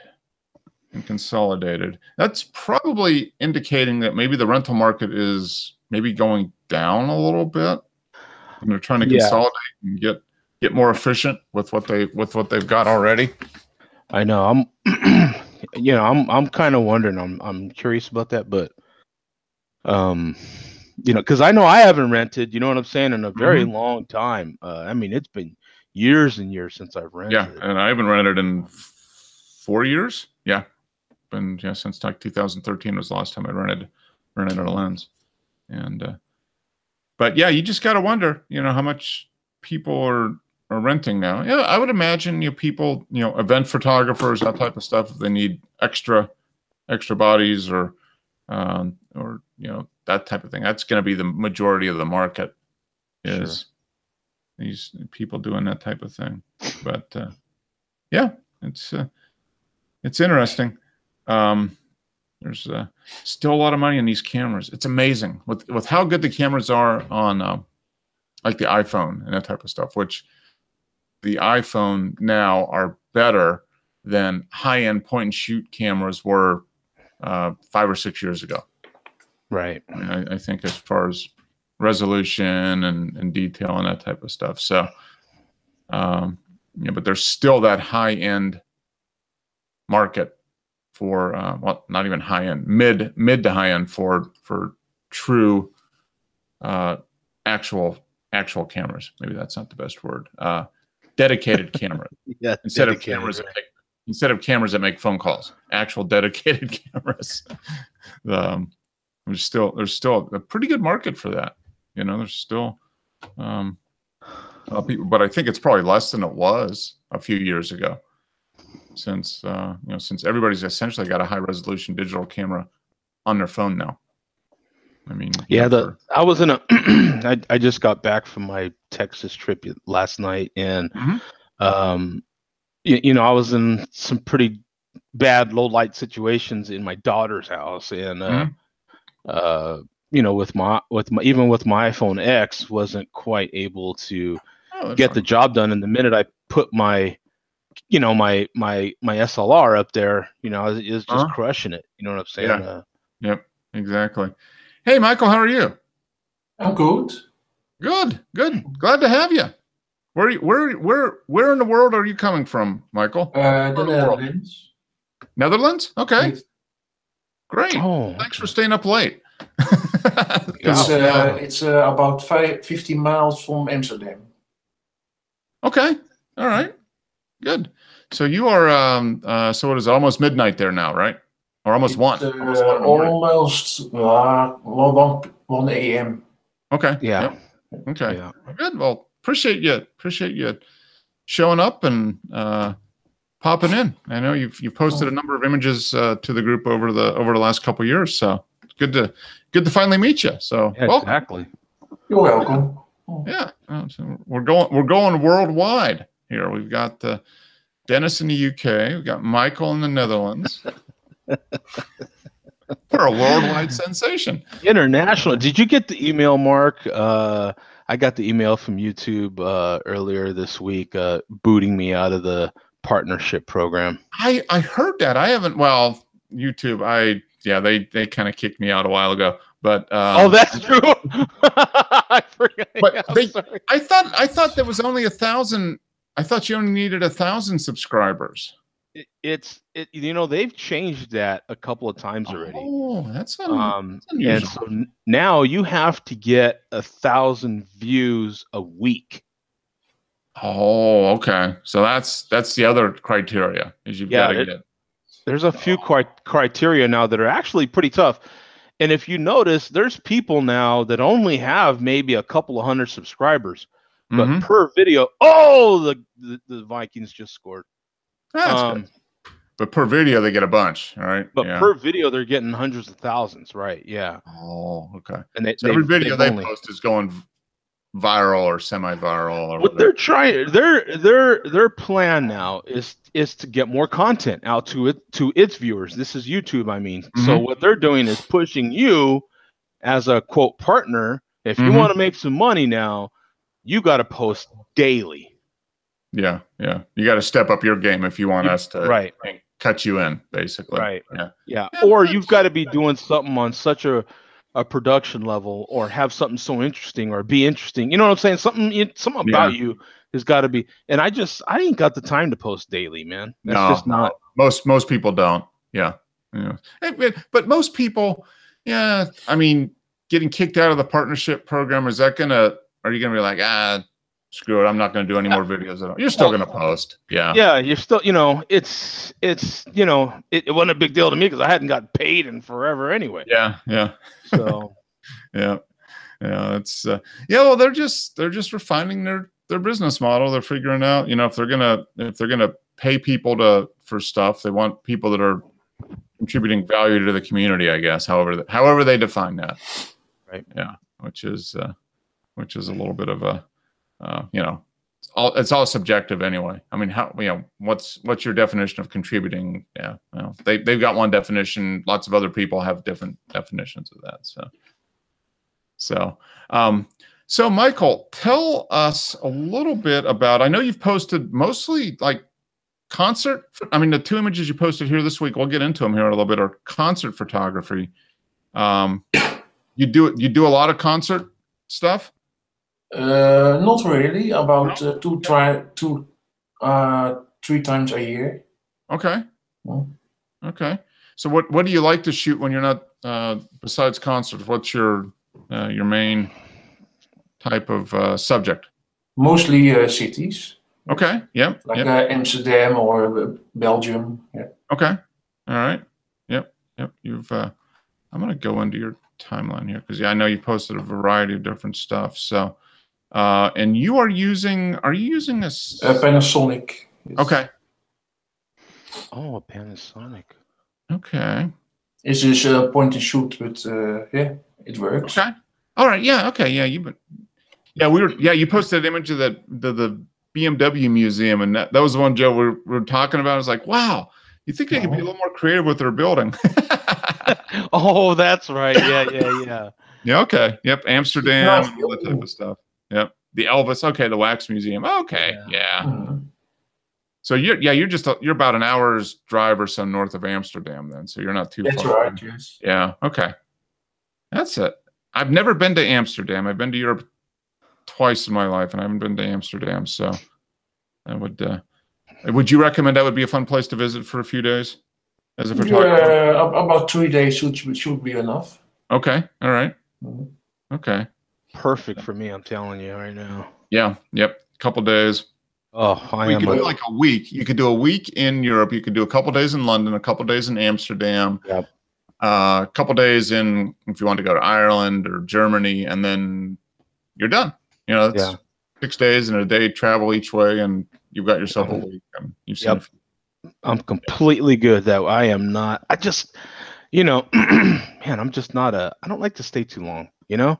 and consolidated. That's probably indicating that maybe the rental market is maybe going down a little bit, and they're trying to consolidate and get more efficient with what they've got already. I know. I'm kind of wondering. I'm curious about that, but because I know I haven't rented. You know what I'm saying? In a very long time. I mean, it's been years and years since I've rented. Yeah, and I haven't rented in 4 years. Yeah. Since like 2013 was the last time I rented a lens, and but yeah, you just got to wonder, how much people are renting now. Yeah, I would imagine people, event photographers, that type of stuff, if they need extra bodies or that type of thing. That's going to be the majority of the market is these people doing that type of thing. But yeah, it's interesting. There's still a lot of money in these cameras. It's amazing with how good the cameras are on like the iPhone and that type of stuff, which the iPhone now are better than high-end point and shoot cameras were 5 or 6 years ago. Right. I think as far as resolution and detail and that type of stuff. So but there's still that high-end market for not even high end, mid to high end for true actual cameras. Maybe that's not the best word. Dedicated cameras. Yeah, instead of cameras that make phone calls. Actual dedicated cameras. There's still a pretty good market for that. There's still people, but I think it's probably less than it was a few years ago. Since everybody's essentially got a high resolution digital camera on their phone now. I mean, I was in a I just got back from my Texas trip last night, and I was in some pretty bad low light situations in my daughter's house, and with my iPhone X wasn't quite able to get the job done. And the minute I put my my SLR up there, is just crushing it. You know what I'm saying? Yeah. Yep, exactly. Hey, Michael, how are you? I'm good. Good. Glad to have you. Where in the world are you coming from, Michael? The Netherlands. Netherlands? Okay. Yes. Great. Oh, thanks for staying up late. It's about 15 miles from Amsterdam. Okay. All right. Good. So you are, so what is it, almost midnight there now, right? Or almost one? Almost 1 a.m. Okay. Yeah. Yep. Okay. Yeah. Good. Well, appreciate you showing up and popping in. I know you've posted a number of images to the group over the last couple of years, so it's good to finally meet you. So yeah, exactly. You're welcome. Yeah. So we're going worldwide here. We've got Dennis in the UK. We've got Michael in the Netherlands. We're a worldwide sensation. International. Did you get the email, Mark? I got the email from YouTube earlier this week booting me out of the partnership program. I heard that. I haven't. Well, YouTube. They kind of kicked me out a while ago. But oh, that's true. I forgot. But I thought there was only 1,000. I thought you only needed 1,000 subscribers. They've changed that a couple of times already. Oh, that's unusual. And so now you have to get 1,000 views a week. Oh, okay. So that's the other criteria is you've got to get. There's a few criteria now that are actually pretty tough. And if you notice, there's people now that only have maybe a couple of hundred subscribers, but per video, the Vikings just scored. That's good. But per video, they get a bunch, all right? But per video, they're getting hundreds of thousands, right? Yeah. Oh, okay. And so every video they post is going viral or semi-viral or what they're trying. Their plan now is to get more content out to its viewers. This is YouTube, I mean. So what they're doing is pushing you as a quote partner. If you want to make some money now, you got to post daily. Yeah. You got to step up your game if you want us to cut you in, basically. Right. Yeah. Or you've got to be doing something on such a production level, or have something so interesting, or be interesting. You know what I'm saying? Something about you has got to be. And I ain't got the time to post daily, man. That's just not. Most people don't. Yeah. But most people, I mean, getting kicked out of the partnership program, are you gonna be like, screw it, I'm not gonna do any more videos at all? You're still gonna post. Yeah, you're still, it's it wasn't a big deal to me because I hadn't got paid in forever anyway. So it's well, they're just refining their business model. They're figuring out, if they're gonna pay people for stuff, they want people that are contributing value to the community, I guess, however they define that. Right. Yeah. Which is a little bit of a, it's all subjective anyway. I mean, what's your definition of contributing? Yeah. Well, they've got one definition. Lots of other people have different definitions of that. So Michael, tell us a little bit about, I know you've posted mostly like concert. I mean, the 2 images you posted here this week, we'll get into them here in a little bit, are concert photography. You do a lot of concert stuff? Not really. About 3 times a year. Okay. Okay. So what do you like to shoot when you're not besides concerts? What's your main type of subject? Mostly cities. Okay. Yep. Like Amsterdam or Belgium. Yeah. Okay. All right. Yep. You've I'm going to go into your timeline here because I know you posted a variety of different stuff. So, and are you using a Panasonic? Yes. Okay. Oh, a Panasonic. Okay. It's just a point and shoot, but it works. Okay. All right. Yeah. Okay. Yeah. You posted an image of the BMW museum, and that was the one, Joe, we were talking about. I was like, wow, you think they could be a little more creative with their building? Oh, that's right. Yeah. Yeah. Okay. Yep. Amsterdam, all that type of stuff. Yep. The Elvis. Okay. The Wax Museum. Okay. Yeah. So you're about an hour's drive or so north of Amsterdam then. So you're not too far. That's right. Yes. Yeah. Okay. That's it. I've never been to Amsterdam. I've been to Europe twice in my life, and I haven't been to Amsterdam. So I would you recommend that would be a fun place to visit for a few days as a photographer? Yeah, about 3 days should be enough. Okay. All right. Okay. Perfect for me, I'm telling you right now. Yeah. Yep. A couple days. Oh, you could do like a week. You could do a week in Europe. You could do a couple days in London, a couple days in Amsterdam. Yep. A couple days if you want to go to Ireland or Germany, and then you're done. It's 6 days and a day travel each way, and you've got yourself a week. And you've seen I'm completely good that I am not. I just, man, I'm just not I don't like to stay too long. Yeah.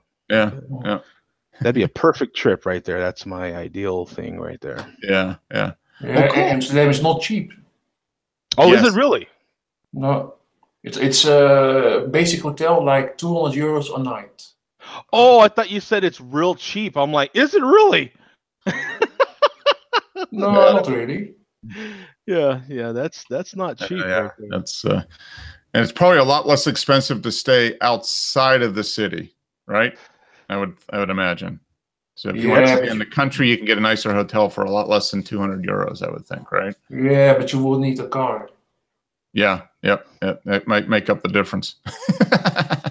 That'd be a perfect trip right there. That's my ideal thing right there. Yeah. Well, cool. Amsterdam is not cheap. Oh, yes. Is it really? No, it's a basic hotel, like €200 a night. Oh, I thought you said it's real cheap. I'm like, is it really? No, not really. Yeah, that's not cheap. Right, that's and it's probably a lot less expensive to stay outside of the city, right? I would imagine. So if you want to stay in the country, you can get a nicer hotel for a lot less than €200, I would think, right? Yeah, but you will need a car. Yeah, yep. That might make up the difference.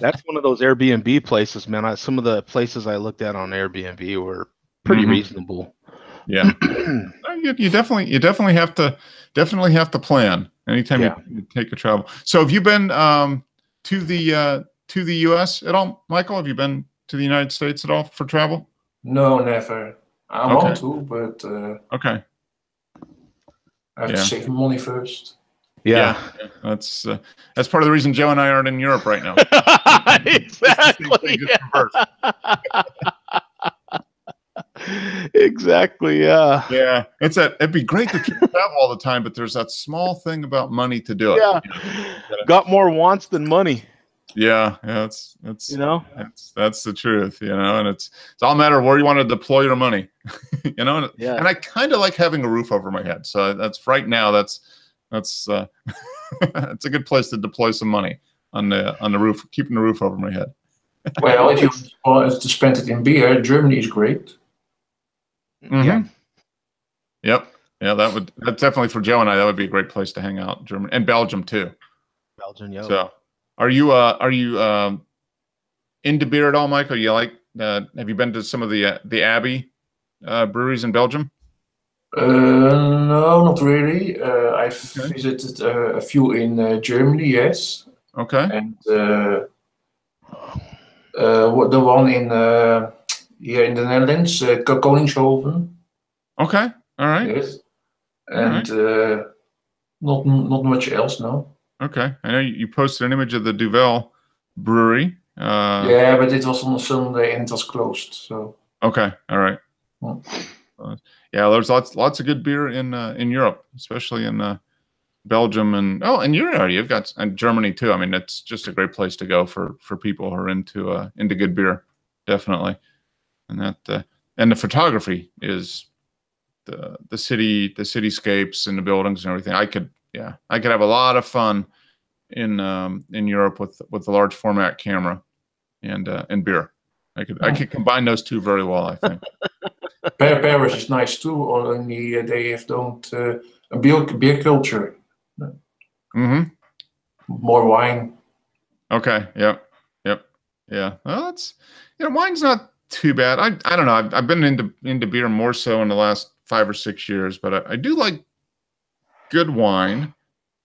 That's one of those Airbnb places, man. Some of the places I looked at on Airbnb were pretty reasonable. Yeah, you definitely have to plan anytime you take a travel. So have you been to the U.S. at all, Michael? Have you been to the United States at all for travel? No, never. I want to, but okay. I have to save money first. Yeah. That's part of the reason Joe and I aren't in Europe right now. Exactly. Exactly. Yeah. Yeah, it'd be great to travel all the time, but there's that small thing about money to do it. Yeah. Got more wants than money. Yeah, that's that's the truth, and it's all a matter of where you want to deploy your money, and I kind of like having a roof over my head. So that's right now. That's it's a good place to deploy some money on the roof, keeping the roof over my head. Well, if you want to spend it in beer, Germany is great. Mm-hmm. Yeah. Yep. Yeah, that's definitely for Joe and I. That would be a great place to hang out. Germany and Belgium too. Belgium, yeah. So, are you into beer at all, Mike? Are you like? Have you been to some of the Abbey breweries in Belgium? No, not really. I've visited a few in Germany, yes. Okay. And the one in here in the Netherlands, Koningshoven. Okay. All right. Yes. And not much else, no. Okay. I know you posted an image of the Duvel brewery. Yeah, but it was on a Sunday and it was closed. So. Okay. All right. Yeah, there's lots of good beer in Europe, especially in Belgium and in your area. You've got and Germany too. I mean, it's just a great place to go for people who are into good beer, definitely. And that and the photography is the cityscapes and the buildings and everything. I could have a lot of fun in Europe with the large format camera and beer. I could combine those two very well, I think. Paris is nice too, only they don't a beer culture. Mm-hmm. More wine. Okay. Yep. Yeah. Well, it's wine's not too bad. I don't know. I've been into beer more so in the last 5 or 6 years, but I do like good wine.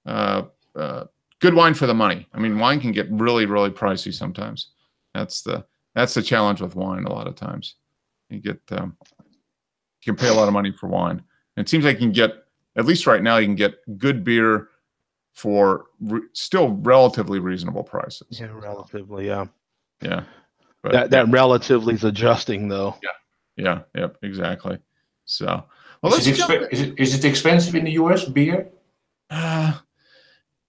Good wine for the money. I mean, wine can get really, really pricey sometimes. That's the challenge with wine. A lot of times, you can pay a lot of money for wine. And it seems like you can get, at least right now, you can get good beer for still relatively reasonable prices. Yeah, relatively, yeah. Yeah. But that relatively is adjusting though. Yeah. Yep. Exactly. So, well, is it expensive in the US beer?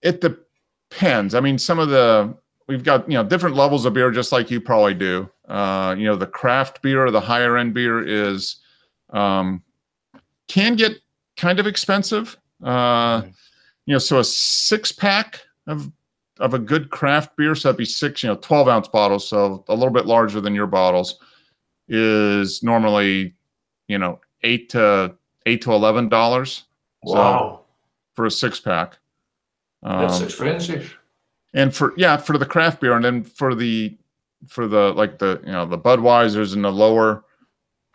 It depends. I mean, we've got different levels of beer, just like you probably do. The craft beer, the higher end beer is can get kind of expensive. So a 6-pack of a good craft beer, so that'd be 6, 12-ounce bottles, so a little bit larger than your bottles, is normally, $8 to $11. Wow. So for a 6-pack. That's expensive. And for the craft beer, and then for the like the Budweisers and the lower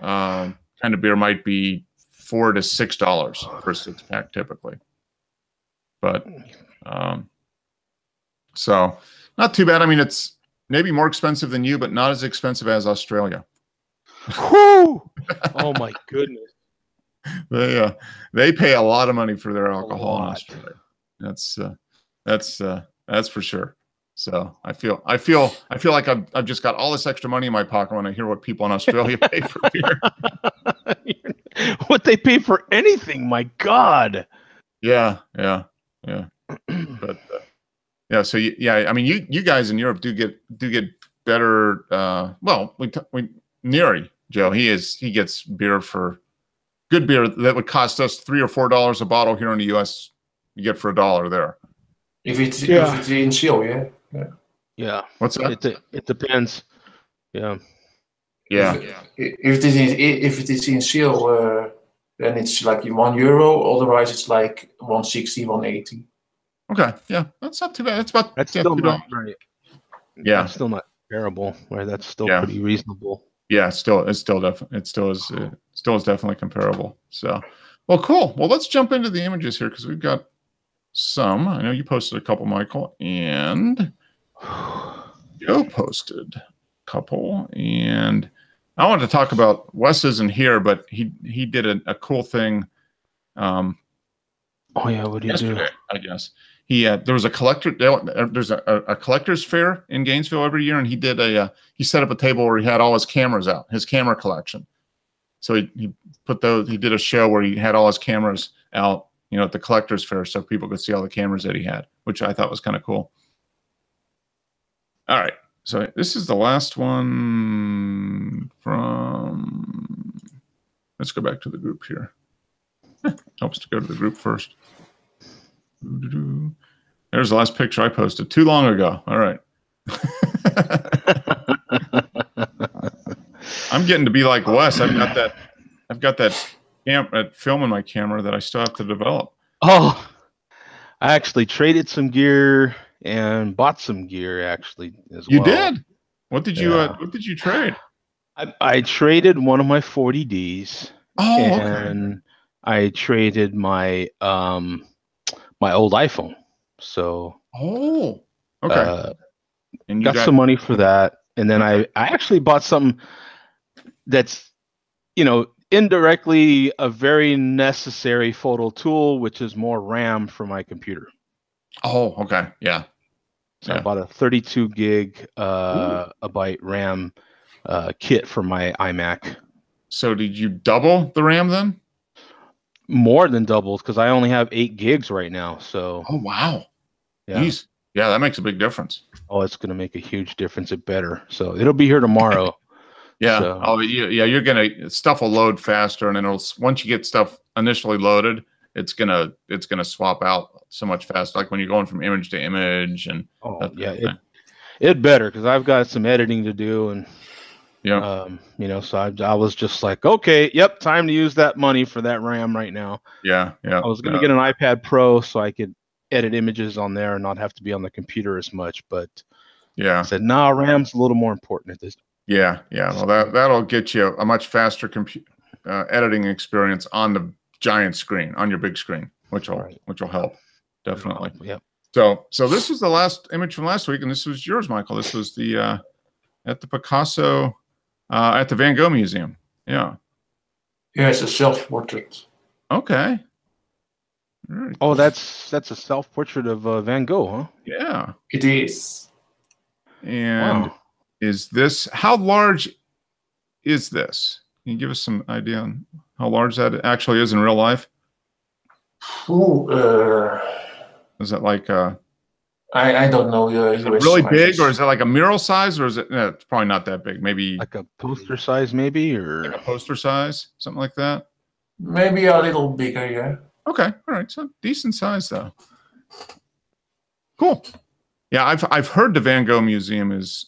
kind of beer might be $4 to $6 for a 6-pack typically. But so not too bad. I mean, it's maybe more expensive than you, but not as expensive as Australia. Whoo! Oh my goodness. They pay a lot of money for their alcohol in Australia. That's for sure. So I feel like I've just got all this extra money in my pocket when I hear what people in Australia pay for beer. What they pay for anything, my God. Yeah. But so I mean, you guys in Europe do get better. Well, Neri, Joe, he gets beer for good beer that would cost us $3 or $4 a bottle here in the U.S. You get for $1 there. If it's in seal, yeah. Yeah. What's that? It depends. Yeah. Yeah. If it is in seal, then it's like €1. Otherwise, it's like 160, 180. Okay. Yeah, that's not too bad. That's still not right. Yeah, that's still not terrible. Right. That's still pretty reasonable. Yeah. It still is definitely comparable. So, well, cool. Well, let's jump into the images here because we've got some. I know you posted a couple, Michael, and Joe posted a couple, and I wanted to talk about Wes isn't here, but he did a cool thing Oh yeah, what do you do? Yesterday, I guess. There was a collector. There's a collector's fair in Gainesville every year, and he set up a table where he had all his cameras out, his camera collection. So he did a show where he had all his cameras out, at the collector's fair, so people could see all the cameras that he had, which I thought was kind of cool. All right, so this is the last one from. Let's go back to the group here. Helps to go to the group first. There's the last picture I posted too long ago. All right. I'm getting to be like Wes. I've got that film in my camera that I still have to develop. Oh, I actually traded some gear and bought some gear actually as well. You did? What did you trade? I traded one of my 40Ds. Oh, and okay. I traded my my old iPhone. So okay. And you got some money for that, and then I actually bought something that's indirectly a very necessary photo tool, which is more RAM for my computer. Oh, okay, yeah. So I bought a 32 gig a byte RAM kit for my iMac. So did you double the RAM then? More than doubles, because I only have 8 gigs right now. So. Oh wow. Yeah. Jeez. Yeah, that makes a big difference. Oh, it's going to make a huge difference. It better. So it'll be here tomorrow. Yeah. So. Oh, yeah. Stuff will load faster, and then once you get stuff initially loaded, it's gonna swap out so much faster. Like when you're going from image to image, and it better, because I've got some editing to do, and so I was just like, okay, yep, time to use that money for that RAM right now. Yeah. I was going to get an iPad Pro so I could edit images on there and not have to be on the computer as much, but I said, no, RAM's a little more important at this. Yeah. Well, that'll get you a much faster editing experience on the giant screen, on your big screen, which will help definitely. Yep. So this was the last image from last week, and this was yours, Michael. This was the at the Picasso at the Van Gogh Museum. Yeah. Yeah, it's a self-portrait. Okay. Right. Oh, that's a self-portrait of Van Gogh, huh? Yeah. It is. And is this, how large is this? Can you give us some idea on how large that actually is in real life? Is it like I don't know. Is it really big, or is it like a mural size, or is it? No, it's probably not that big. Maybe like a poster size, maybe, or like a poster size, something like that. Maybe a little bigger, yeah. Okay, all right. So decent size, though. Cool. Yeah, I've heard the Van Gogh Museum is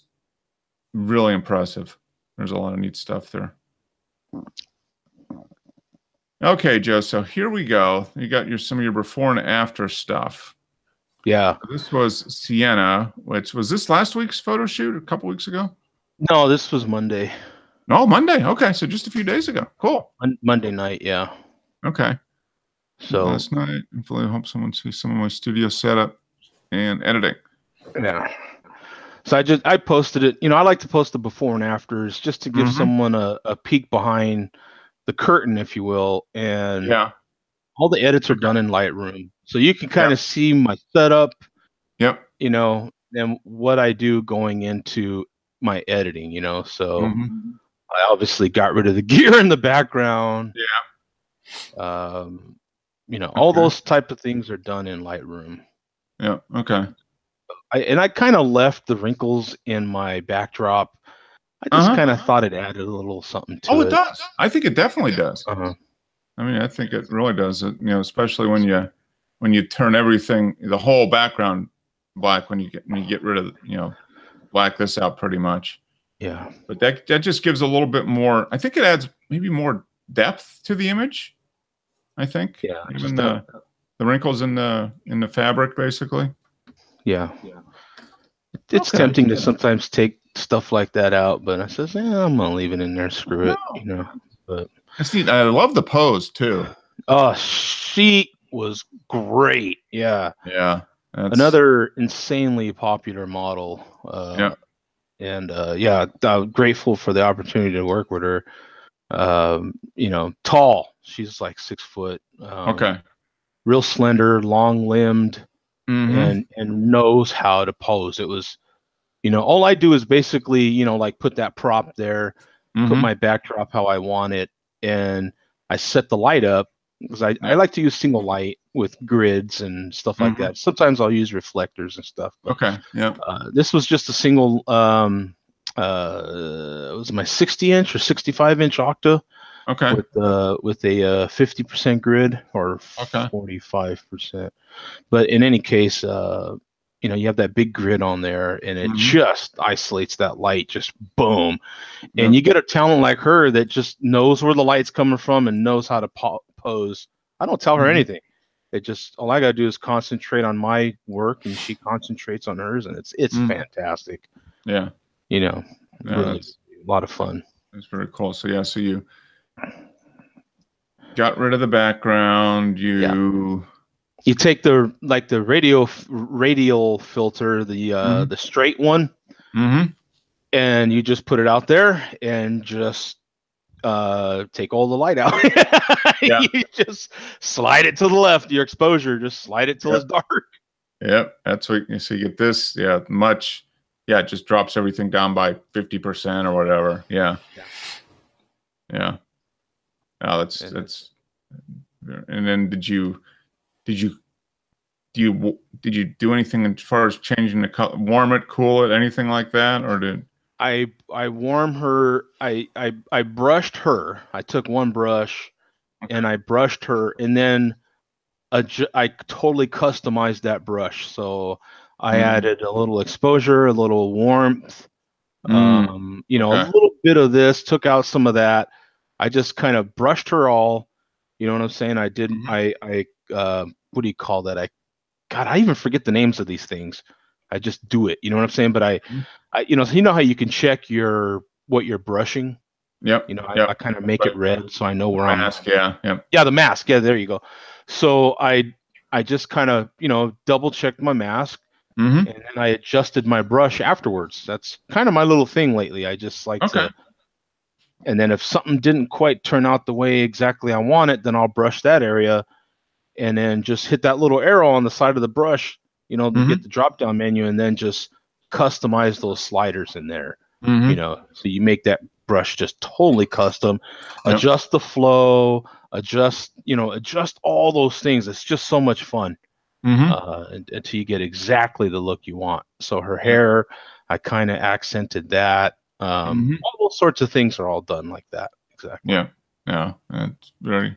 really impressive. There's a lot of neat stuff there. Okay, Joe. So here we go. You got some of your before and after stuff. Yeah. This was Sienna, which was this last week's photo shoot a couple weeks ago? No, this was Monday. No, Monday. Okay, so just a few days ago. Cool. Monday night, yeah. Okay. So last night, hopefully I hope someone sees some of my studio setup and editing. Yeah. So I posted it. I like to post the before and afters just to give someone a peek behind the curtain, if you will. And all the edits are done in Lightroom. So you can kind of see my setup. Yep. And what I do going into my editing, So I obviously got rid of the gear in the background. Yeah. All those type of things are done in Lightroom. Yeah. Okay. I kind of left the wrinkles in my backdrop. I just kind of thought it added a little something to it. Oh, it does. I think it definitely does. I mean, I think it really does. Especially when you turn everything, the whole background black, when you get rid of black this out pretty much. Yeah. But that just gives a little bit more. I think it adds maybe more depth to the image. I think. Yeah. Even the wrinkles in the fabric, basically. Yeah. It's tempting to sometimes take stuff like that out, but I says, I'm gonna leave it in there. Screw it. But I love the pose too. Oh, she was great. Yeah. Yeah. Another insanely popular model. And I'm grateful for the opportunity to work with her. Tall. She's like 6 foot. Okay. real slender, long limbed, Mm-hmm. and knows how to pose. It was, all I do is basically, like put that prop there, put Mm-hmm. my backdrop how I want it, and I set the light up because I like to use single light with grids and stuff like that. Sometimes I'll use reflectors and stuff, but Okay. Yeah. this was just a single. It was my 60-inch or 65-inch Octa Okay. with a 50% grid or 45%. But in any case, you have that big grid on there, and it just isolates that light, just boom. And you get a talent like her that just knows where the light's coming from and knows how to pose. I don't tell her anything. It just, all I gotta do is concentrate on my work, and she concentrates on hers, and it's fantastic. Yeah. Really a lot of fun. That's very cool. So yeah, so you got rid of the background. You take the radial filter, the straight one, and you just put it out there and just take all the light out. You just slide it to the left. Your exposure, just slide it till it's dark. Yep, that's what you see. Get this, it just drops everything down by 50% or whatever. Yeah. Oh, that's. And then did you do anything as far as changing the color, warm it, cool it, anything like that, or did I warm her? I brushed her. I took one brush and I brushed her, and then I totally customized that brush. So I added a little exposure, a little warmth, a little bit of this, took out some of that. I just kind of brushed her all. You know what I'm saying? I didn't. What do you call that? I even forget the names of these things. I just do it. You know what I'm saying? But I how you can check what you're brushing. Yep. I kind of make it red so I know where I'm. Mask. Yeah. The mask. Yeah, there you go. So I just kind of double checked my mask, and then I adjusted my brush afterwards. That's kind of my little thing lately. I just like to. And then if something didn't quite turn out the way exactly I want it, then I'll brush that area, and then just hit that little arrow on the side of the brush, to get the drop down menu, and then just customize those sliders in there. So you make that brush just totally custom, adjust the flow, adjust all those things. It's just so much fun until you get exactly the look you want. So her hair, I kind of accented that. All those sorts of things are all done like that. Exactly. Yeah. That's very.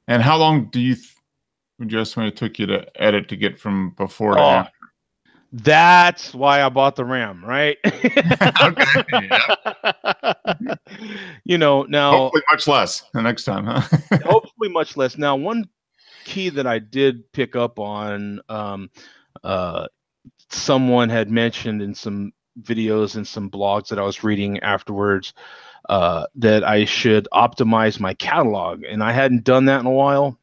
And how long would you estimate it took you to edit to get from before to after? That's why I bought the RAM, right? Now hopefully much less the next time, huh? Hopefully much less. Now, one key that I did pick up on, someone had mentioned in some videos and some blogs that I was reading afterwards, that I should optimize my catalog, and I hadn't done that in a while.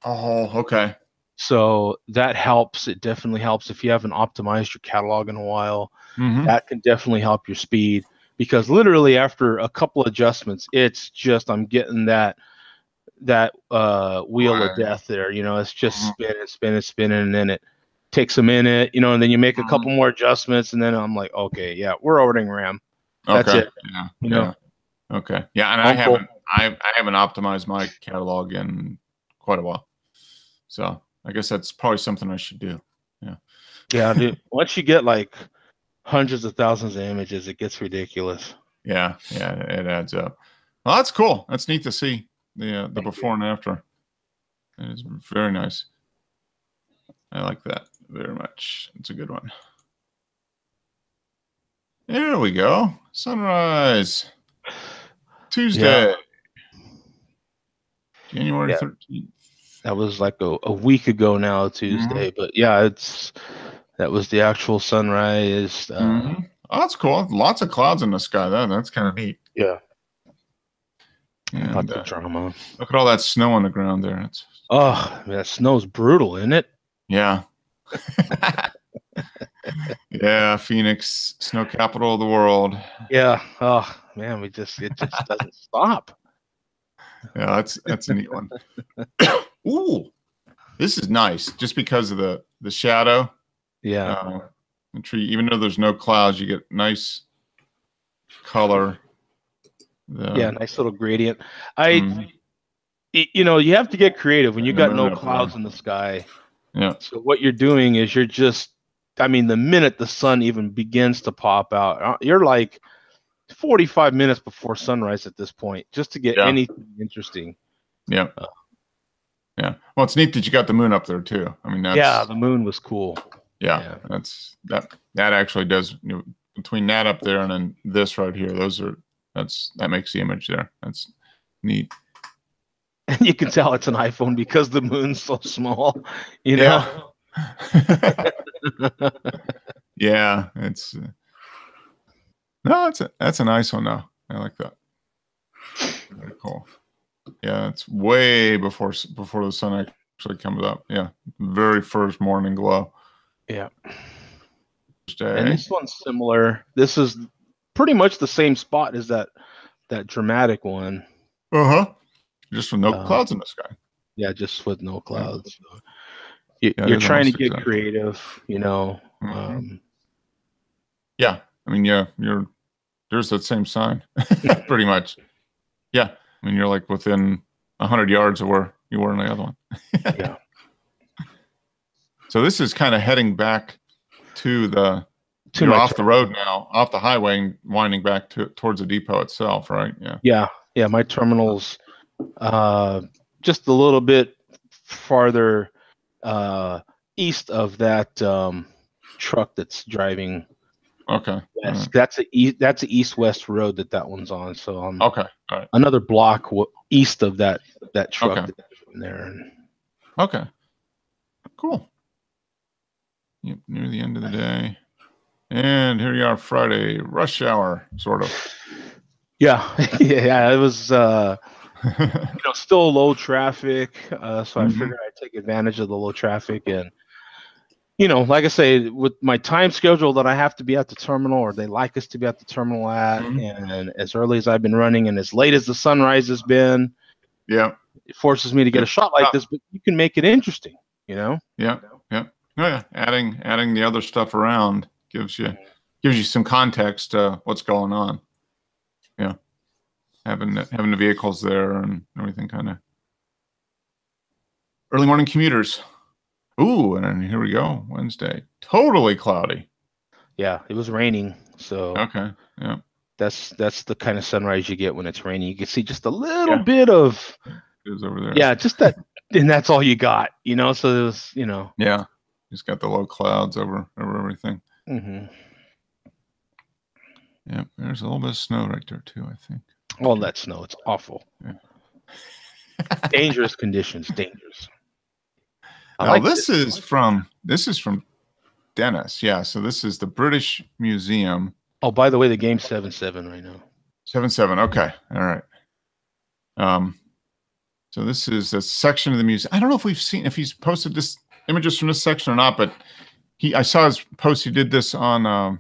Oh, okay. So that helps. It definitely helps if you haven't optimized your catalog in a while. That can definitely help your speed, because literally after a couple adjustments, it's just I'm getting that wheel of death there. It's just spinning, and then it takes a minute, and then you make a couple more adjustments, and then I'm like, okay, yeah, we're ordering RAM. That's it. Yeah. Okay. Yeah, and I haven't optimized my catalog in quite a while. So I guess that's probably something I should do. Yeah, dude. Once you get like hundreds of thousands of images, it gets ridiculous. Yeah, it adds up. Well, that's cool. That's neat to see the before and after. It is very nice. I like that very much. It's a good one. There we go. Sunrise. Tuesday. January 13th. That was like a week ago now, Tuesday. But yeah, that was the actual sunrise. Oh, that's cool. Lots of clouds in the sky. That's kind of neat. Yeah. And, about the drama. Look at all that snow on the ground there. That snow's brutal, isn't it? Yeah. Yeah, Phoenix, snow capital of the world. Yeah. Oh man, it just doesn't stop. Yeah, that's a neat one. Ooh. This is nice just because of the shadow. Yeah. The tree, even though there's no clouds, you get nice color. Yeah, nice little gradient. You know, you have to get creative when you got no clouds in the sky. Yeah. So what you're doing is you're just, I mean, the minute the sun even begins to pop out, you're like 45 minutes before sunrise at this point, just to get anything interesting. Yeah. Yeah. Well, it's neat that you got the moon up there too. I mean, the moon was cool. Yeah. That actually does, between that up there and then this right here, that makes the image there. That's neat. And you can tell it's an iPhone because the moon's so small, you know? Yeah. That's a nice one though. I like that. Very cool. Yeah, it's way before the sun actually comes up. Yeah, very first morning glow. Yeah. And this one's similar. This is pretty much the same spot as that dramatic one. Just with no clouds in the sky. Yeah, just with no clouds. So you're trying to get creative, you know. Yeah, I mean, there's that same sign, pretty much. Yeah, I mean, you're like within 100 yards of where you were in the other one. Yeah. So this is kind of heading back to you're off the road now, off the highway, and winding back towards the depot itself, right? Yeah. Yeah. My terminal's just a little bit farther east of that truck that's driving. Okay. Yes, that's a east-west road that one's on. So I'm okay. All right. Another block east of that truck that's in there. Okay. Cool. Yep, near the end of the day. And here you are, Friday, rush hour, sort of. Yeah. Yeah, it was still low traffic. So I figured I'd take advantage of the low traffic. And like I say, with my time schedule that I have to be at the terminal, or they like us to be at the terminal at, and as early as I've been running and as late as the sunrise has been, it forces me to get a shot like this, but you can make it interesting, Yeah. Oh, yeah. Adding the other stuff around gives you some context to what's going on. Yeah. Having the vehicles there and everything, kind of early morning commuters. Ooh, and then here we go. Wednesday, totally cloudy. Yeah, it was raining. So okay, yeah, that's the kind of sunrise you get when it's raining. You can see just a little bit of it was over there. Yeah, just that, and that's all you got. So it was, Yeah, just got the low clouds over everything. Yeah, there's a little bit of snow right there too, I think. All that snow, it's awful. Yeah. Dangerous conditions, dangerous. This is from Dennis. Yeah, so this is the British Museum. Oh, by the way, the game's 7-7 right now. 7-7. Okay, all right. So this is a section of the museum. I don't know if he's posted this images from this section or not, but I saw his post. He did this on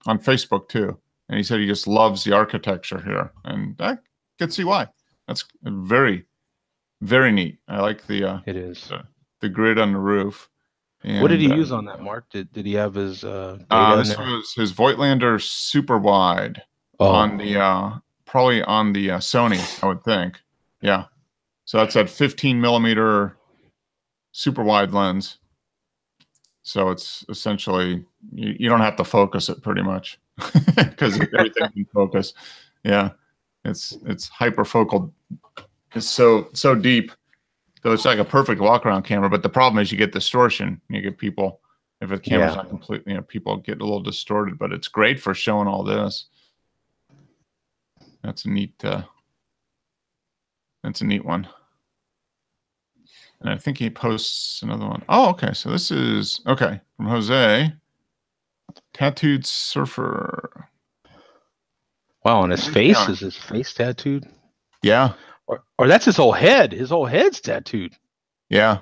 Facebook too, and he said he just loves the architecture here, and I could see why. That's very, very neat. I like it is. The grid on the roof. And, what did he use on that, Mark? Did he have his data this was his Voigtlander super wide on the probably on the Sony, I would think. Yeah. So that's that 15 millimeter super wide lens. So it's essentially you don't have to focus it pretty much because everything can focus. Yeah. It's hyperfocal. It's so deep. So it's like a perfect walk around camera, but the problem is you get distortion. You get people, if the camera's not completely, people get a little distorted, but it's great for showing all this. That's a neat one. And I think he posts another one. Oh, okay. So this is from Jose. Tattooed surfer. Wow, on his face? Is his face tattooed? Yeah. Or that's his whole head. His whole head's tattooed. Yeah.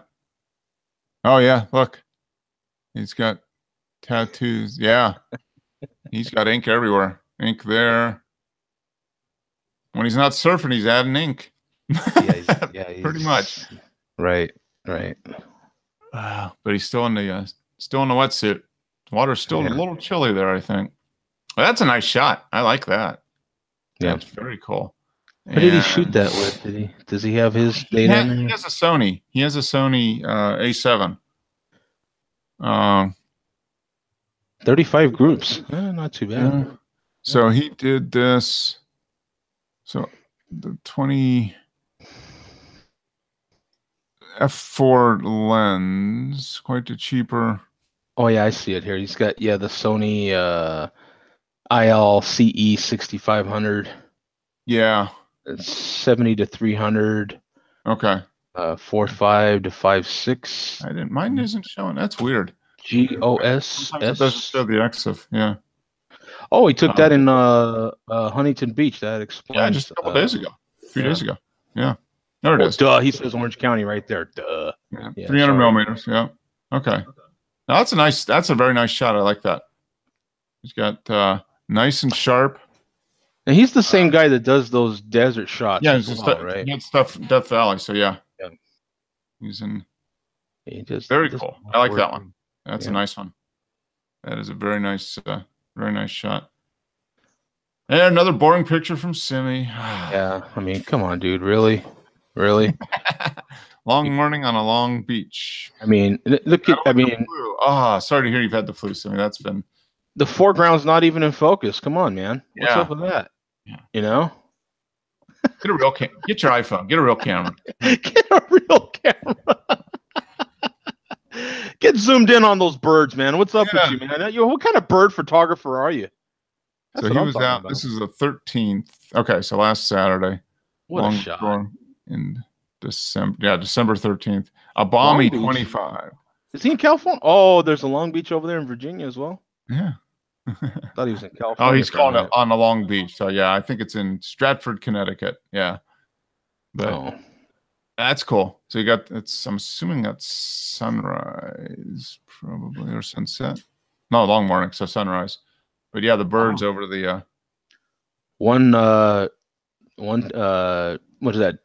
Oh yeah, look. He's got tattoos. Yeah. He's got ink everywhere. Ink there. When he's not surfing, he's adding ink. Yeah, he's pretty much. Right. But he's still in the wetsuit. The water's still a little chilly there, I think. Well, that's a nice shot. I like that. Yeah, that's very cool. What did he shoot that with? Does he have his data in there? He has a Sony. He has a Sony A7. 35 groups. Not too bad. So he did this. So the 20 f4 lens, quite a cheaper. Oh yeah, I see it here. He's got the Sony ILCE 6500. Yeah. It's 70 to 300. Okay. 4.5 to 5.6. Mine isn't showing. That's weird. GOS. It doesn't show the EXIF. Yeah. Oh, he took that in Huntington Beach. That explains. Yeah, just a couple days ago. 3 days ago. Yeah. There it is. Duh. He says Orange County right there. Duh. Yeah, 300 millimeters. Yeah. Okay. Now that's a very nice shot. I like that. He's got nice and sharp. And he's the same guy that does those desert shots. Yeah, right? He had stuff in Death Valley. So yeah. He's in. Very cool. I like that one. That's a nice one. That is a very nice shot. And another boring picture from Simi. Yeah, I mean, come on, dude. Really? Long morning on a long beach. I mean, look at. Sorry to hear you've had the flu, Simi. That's been. The foreground's not even in focus. Come on, man. What's up with that? Yeah. You know. Get a real Get your iPhone. Get a real camera. Get a real camera. Get zoomed in on those birds, man. What's up with you, man? What kind of bird photographer are you? That's so he was out. About. This is the 13th. Okay, so last Saturday. What a shot. In December. Yeah, December 13th. A balmy 25. Is he in California? Oh, there's a Long Beach over there in Virginia as well. Yeah. Thought he was in California. Oh, he's calling it on the Long Beach. So yeah, I think it's in Stratford, Connecticut. Yeah. But that's cool. So you got I'm assuming that's sunrise, probably, or sunset. No, long morning, so sunrise. But yeah, the birds over the what is that?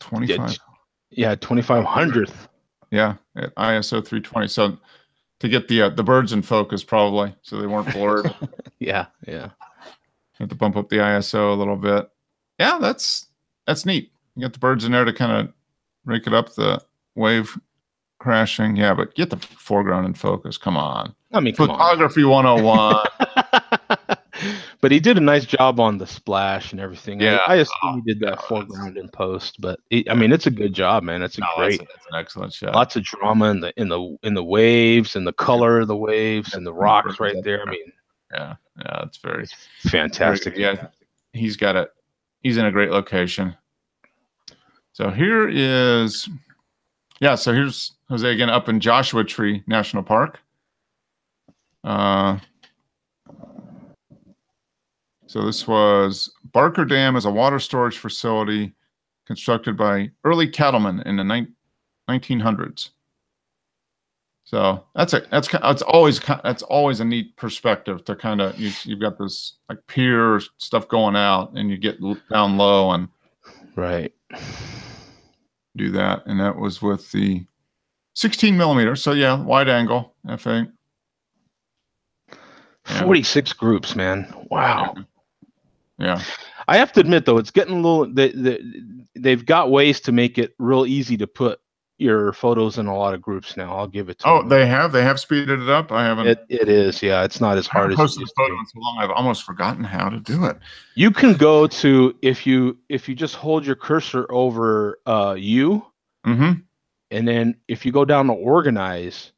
25. Yeah, 2500th. Yeah, at ISO 320. So to get the birds in focus, probably, so they weren't blurred. Yeah. Have to bump up the ISO a little bit. Yeah, that's neat. You got the birds in there to kind of rake it up, the wave crashing. Yeah, but get the foreground in focus. Come on. I mean, photography 101. But he did a nice job on the splash and everything. Yeah, I assume he did that foreground in post, but I mean, it's a good job, man. It's great. It's an excellent shot. Lots of drama in the waves and the color of the waves and the rocks right there. I mean, yeah, it's very fantastic. Yeah, he's got it. He's in a great location. So here is, so here's Jose again up in Joshua Tree National Park. So this was Barker Dam is a water storage facility constructed by early cattlemen in the 1900s. So that's always a neat perspective to kind of you've got this like pier stuff going out and you get down low and do that, and that was with the 16 millimeter. So yeah, wide angle f8. 46 groups, man. Wow. Yeah. I have to admit though, it's getting a little. They've got ways to make it real easy to put your photos in a lot of groups now. I'll give it to them. They have speeded it up. I haven't. It is, yeah. It's not as hard as posted photo in so long. I've almost forgotten how to do it. You can go to if you just hold your cursor over and then if you go down to organize,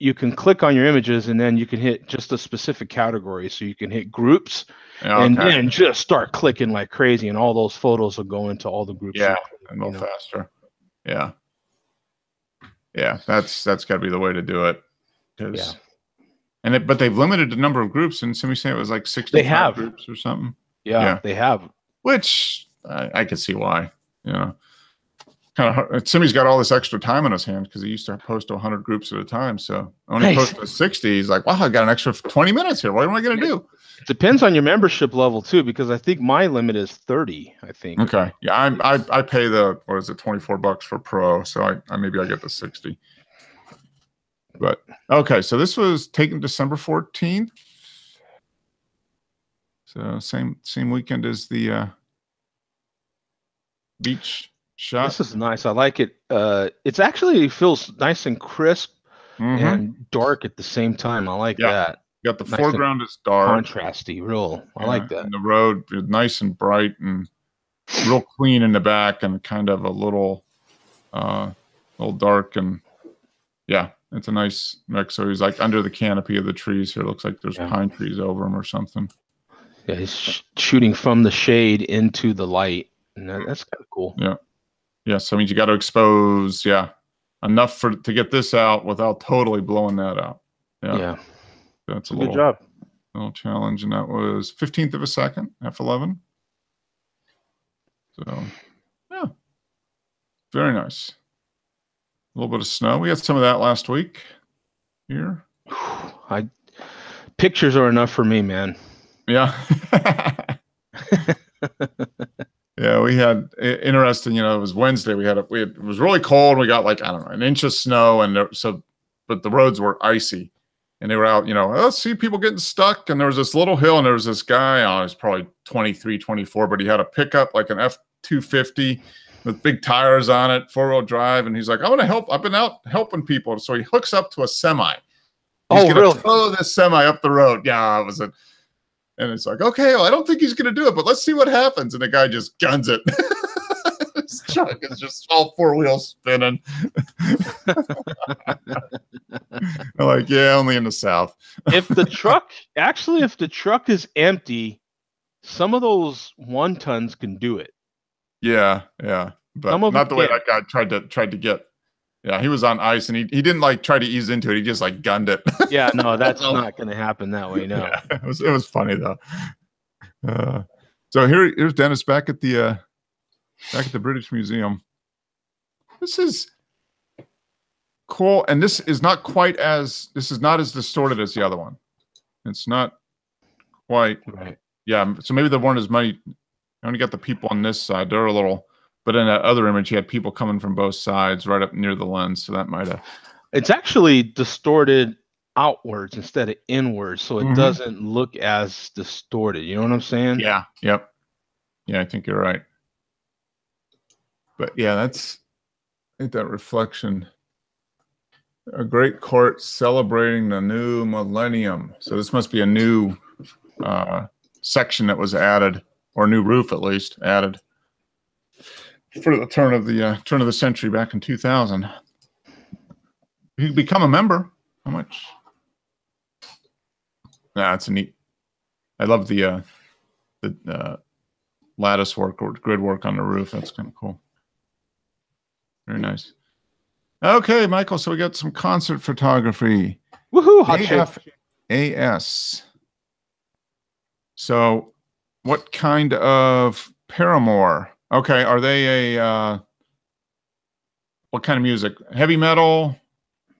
you can click on your images and then you can hit just a specific category. So you can hit groups and then just start clicking like crazy, and all those photos will go into all the groups. Yeah, and go faster. Yeah. Yeah, that's got to be the way to do it. But they've limited the number of groups, and somebody saying it was like 65 groups or something. Yeah, they have. Which I could see why. kind of hard. Simmy's got all this extra time on his hands because he used to post to 100 groups at a time. So only post to 60. He's like, wow, I got an extra 20 minutes here. What am I going to do? It depends on your membership level too, because I think my limit is 30. I think. Okay. Yeah, I pay the, what is it, $24 for Pro. So I maybe I get the 60. But okay, so this was taken December 14th. So same weekend as the beach shot. This is nice. I like it. It's actually feels nice and crisp and dark at the same time. I like that. You got the nice foreground is dark, contrasty, real. I like that. And the road is nice and bright and real clean in the back, and kind of a little dark, and yeah, it's a nice mix. So he's like under the canopy of the trees here. Looks like there's pine trees over him or something. Yeah, he's shooting from the shade into the light, and that's kind of cool. Yeah, yeah. So I mean, you got to expose, enough to get this out without totally blowing that out. Yeah. That's a good job. Little challenge, and that was 15th of a second, F11. So, yeah, very nice. A little bit of snow. We had some of that last week here. Pictures are enough for me, man. Yeah. Yeah, we had interesting. You know, it was Wednesday. It was really cold. We got like, I don't know, an inch of snow, and but the roads were icy. And they were out, let's see people getting stuck. And there was this little hill, and there was this guy, he was probably 23, 24, but he had a pickup, like an F-250 with big tires on it, 4-wheel drive. And he's like, I want to help. I've been out helping people. So he hooks up to a semi. He's going to tow this semi up the road. Yeah, and it's like, okay, well, I don't think he's going to do it, but let's see what happens. And the guy just guns it. His truck is just all 4 wheels spinning. I'm like, yeah, only in the South. If the truck is empty, some of those 1-tons can do it. Yeah, but not the way that guy tried to get. Yeah, he was on ice, and he didn't like try to ease into it. He just like gunned it. Yeah, no, that's not going to happen that way. No, yeah, it was funny though. So here's Dennis back at the British Museum. This is cool, and this is not as distorted as the other one. It's not quite right. Yeah, so maybe there weren't as many. I only got the people on this side. They're a little, but in that other image, you had people coming from both sides, right up near the lens. So that might have. It's actually distorted outwards instead of inwards, so it doesn't look as distorted. You know what I'm saying? Yeah. Yep. Yeah, I think you're right. But yeah, I think that reflection. A great court celebrating the new millennium. So this must be a new section that was added, or a new roof at least added for the turn of the century back in 2000. You can become a member. How much? That's a neat. I love the lattice work or grid work on the roof. That's kind of cool. Very nice. Okay, Michael. So we got some concert photography. Woohoo! Hot AS. So, what kind of Paramore? Okay, are they what kind of music? Heavy metal?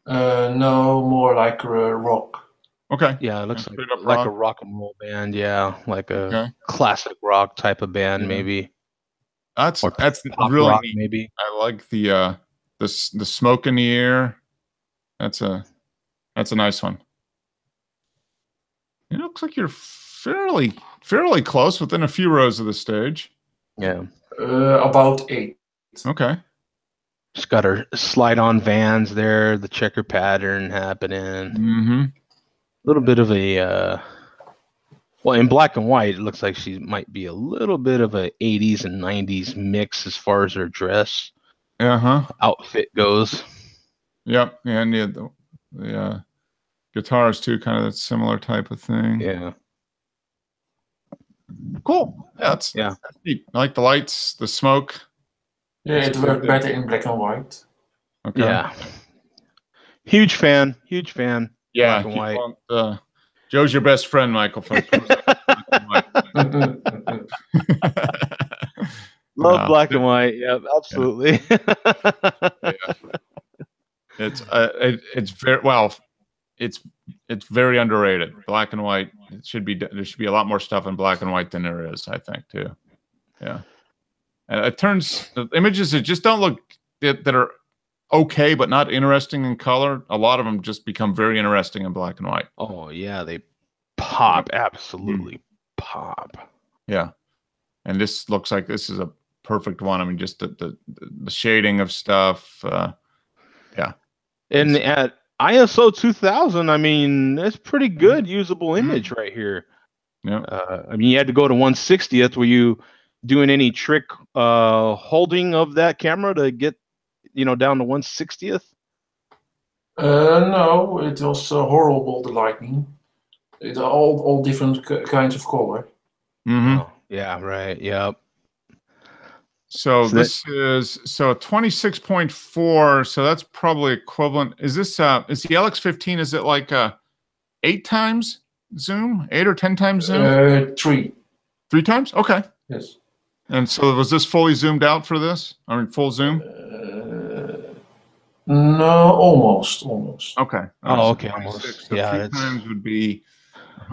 No, more like rock. Okay. Yeah, it looks like a rock and roll band. Yeah, like a classic rock type of band, maybe. That's pop really rock, neat. maybe. I like the smoke in the air. That's a nice one. It looks like you're fairly close, within a few rows of the stage. Yeah. About 8. Okay. Just got her slide-on vans there, the checker pattern happening. Mm-hmm. A little bit of a well, in black and white, it looks like she might be a little bit of a 80s and 90s mix as far as her dress outfit goes. Yep, and the guitars too, kind of that similar type of thing. Yeah. Cool. Yeah, that's neat. I like the lights, the smoke. Yeah, it worked better in black and white. Okay. Yeah. Huge fan. Yeah. Black and white. Joe's your best friend, Michael. Love black and white. Yep, absolutely. Yeah. It's very well. It's very underrated. Black and white. It should be. There should be a lot more stuff in black and white than there is, I think, too. Yeah. And it turns the images that just don't look that are okay, but not interesting in color. A lot of them just become very interesting in black and white. Oh yeah, they pop. Absolutely pop. Yeah. And this looks like this is a perfect one. I mean, just the shading of stuff. Yeah. And at ISO 2000, I mean, that's pretty good usable image right here. Yeah. I mean, you had to go to 1/60th. Were you doing any trick holding of that camera to get, down to 1/60th? No, it was horrible, the lightning. It's all different kinds of color. Mm-hmm. Oh, yeah, right. Yep. So this is 26.4. So that's probably equivalent. Is this is the LX15? Is it like 8 times zoom, 8 or 10 times zoom? 3. 3 times? Okay. Yes. And so was this fully zoomed out for this? I mean, full zoom? No, almost. Okay. Oh, okay. Almost. So yeah. 3 times would be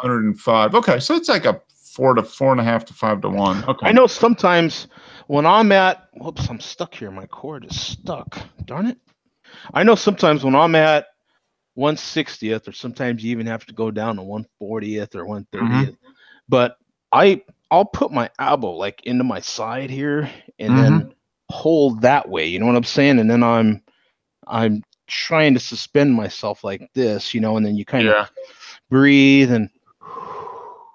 105. Okay, so it's like a 4 to 4.5 to 5 to 1. Okay. I know sometimes when I'm at, whoops, I'm stuck here. My cord is stuck. Darn it. I know sometimes when I'm at 1/60th, or sometimes you even have to go down to 1/40th or 1/30th. But I'll put my elbow like into my side here and then hold that way. You know what I'm saying? And then I'm trying to suspend myself like this, and then you kind of breathe and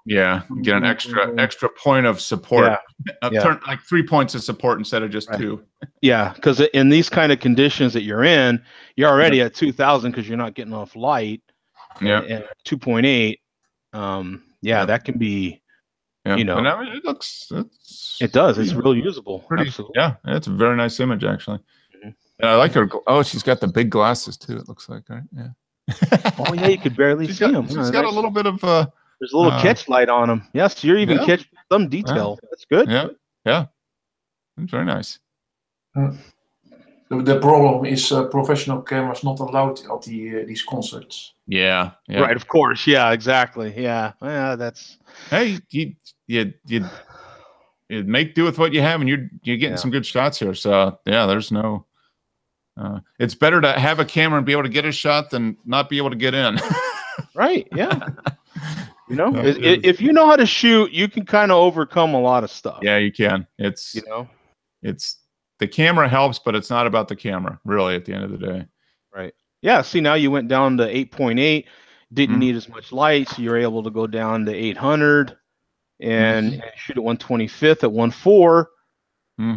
get an extra point of support. Turn like 3 points of support instead of just 2. Yeah, because in these kind of conditions that you're in, you're already at 2000 because you're not getting enough light. Yeah. And 2.8. That can be. But I mean, it looks. It does. It's real usable. Absolutely. Yeah, it's a very nice image actually. And I like her. Oh, she's got the big glasses too. It looks like, right? Yeah. Oh yeah, you could barely see them. She's got a little bit of. There's a little catch light on them. Yes, you're even catching some detail. That's good. Yeah. It's very nice. The problem is professional cameras not allowed at these concerts. Yeah. Right. Of course. Yeah. Exactly. Yeah. That's. Hey, you make do with what you have, and you're getting some good shots here. So there's no. It's better to have a camera and be able to get a shot than not be able to get in. Right. Yeah. If you know how to shoot, you can kind of overcome a lot of stuff. Yeah, you can. It's the camera helps, but it's not about the camera, really, at the end of the day. Right. Yeah. See, now you went down to 8.8, didn't need as much light, so you're able to go down to 800 and shoot at 1/25 at 1.4.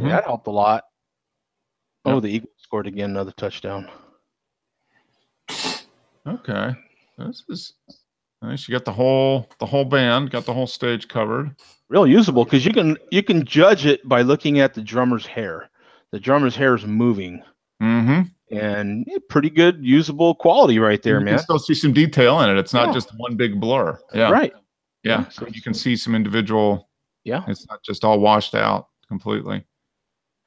That helped a lot. Oh, the Eagles scored again, another touchdown. Okay. This is nice. You got the whole band, got the whole stage covered. Real usable because you can judge it by looking at the drummer's hair. The drummer's hair is moving, and pretty good usable quality right there, man. You can still see some detail in it. It's not just one big blur. Yeah, right. Yeah, so you can see some individual. Yeah, it's not just all washed out completely.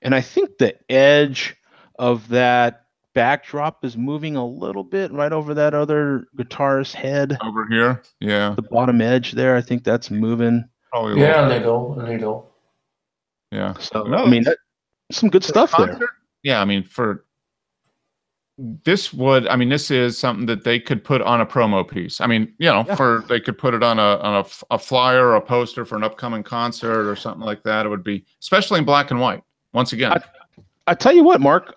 And I think the edge of that backdrop is moving a little bit right over that other guitarist's head. Over here, yeah. The bottom edge there, I think that's moving. Probably a little. Yeah. So I mean, some good stuff there. Yeah, I mean, this is something that they could put on a promo piece. I mean, they could put it on a flyer or a poster for an upcoming concert or something like that. It would be, especially in black and white. Once again, I tell you what, Mark,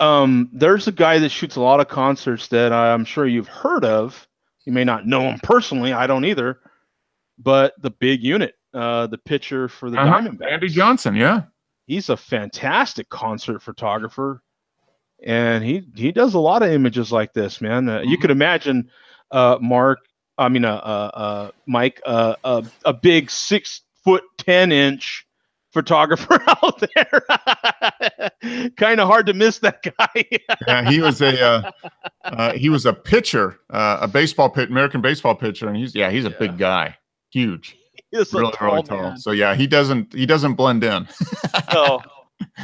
there's a guy that shoots a lot of concerts that I'm sure you've heard of. You may not know him personally. I don't either. But the big unit, the pitcher for the Diamondbacks. Andy Johnson, yeah. He's a fantastic concert photographer. And he does a lot of images like this, man. You could imagine, Mike, a big 6'10" photographer out there. Kind of hard to miss that guy. Yeah, he was a pitcher, American baseball pitcher, and he's a big guy, huge, He's really tall. So yeah, he doesn't blend in. No,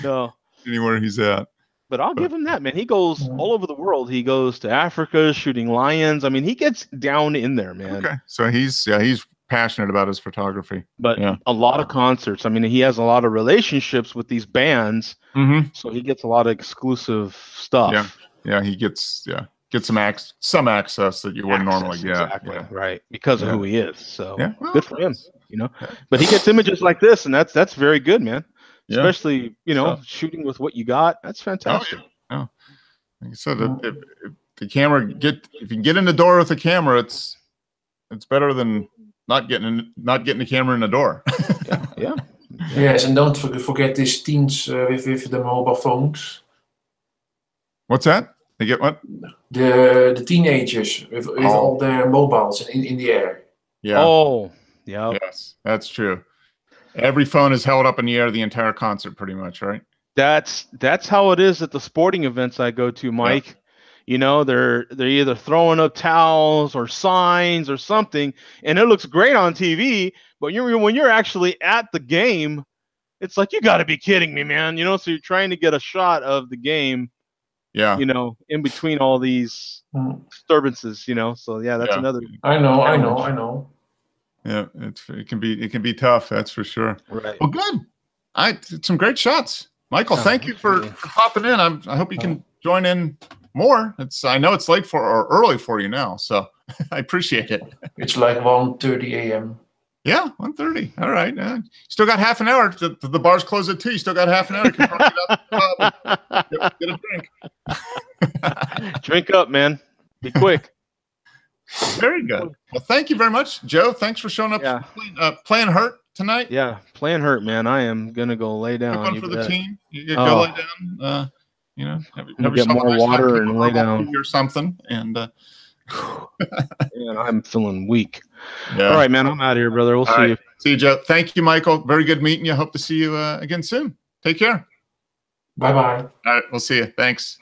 No. Anywhere he's at. But I'll give him that, man. He goes all over the world. He goes to Africa shooting lions. I mean, he gets down in there, man. Okay. So he's passionate about his photography. But a lot of concerts. I mean, he has a lot of relationships with these bands. So he gets a lot of exclusive stuff. Yeah, he gets some access that you wouldn't normally get. Exactly. Right. Because of who he is. So well, good for him, you know. But he gets images like this, and that's very good, man. Especially, you know, shooting with what you got. That's fantastic. Like I said, if the camera if you can get in the door with the camera, it's better than not getting the camera in the door. Yes, and don't forget these teens with the mobile phones. What's that? They get what? The teenagers with all their mobiles in the air. Yeah. Oh, yeah. Yes, that's true. Every phone is held up in the air the entire concert, pretty much, right? That's how it is at the sporting events I go to, Mike. You know, they're either throwing up towels or signs or something, and it looks great on TV. But when you're actually at the game, it's like, you got to be kidding me, man. You know, so you're trying to get a shot of the game. Yeah. You know, in between all these disturbances. You know, so that's another. I know. Yeah, it can be tough. That's for sure. Right. Well, good. Some great shots, Michael. Thank you for popping in. I hope you can join in more. I know it's late or early for you now, so I appreciate it. It's like 1:30 a.m. Yeah, 1:30. All right. Still got half an hour. The bars close at 2. You still got half an hour. You can probably get up and get a drink. Drink up, man. Be quick. Very good. Well, thank you very much, Joe. Thanks for showing up. Playing hurt tonight. Yeah, playing hurt, man. I am gonna go lay down. One for the team. You go lay down. You know, have get more water and lay down or something. And man, I'm feeling weak. Yeah. All right, man. I'm out of here, brother. We'll see you. See you, Joe. Thank you, Michael. Very good meeting you. Hope to see you again soon. Take care. Bye-bye. All right. We'll see you. Thanks.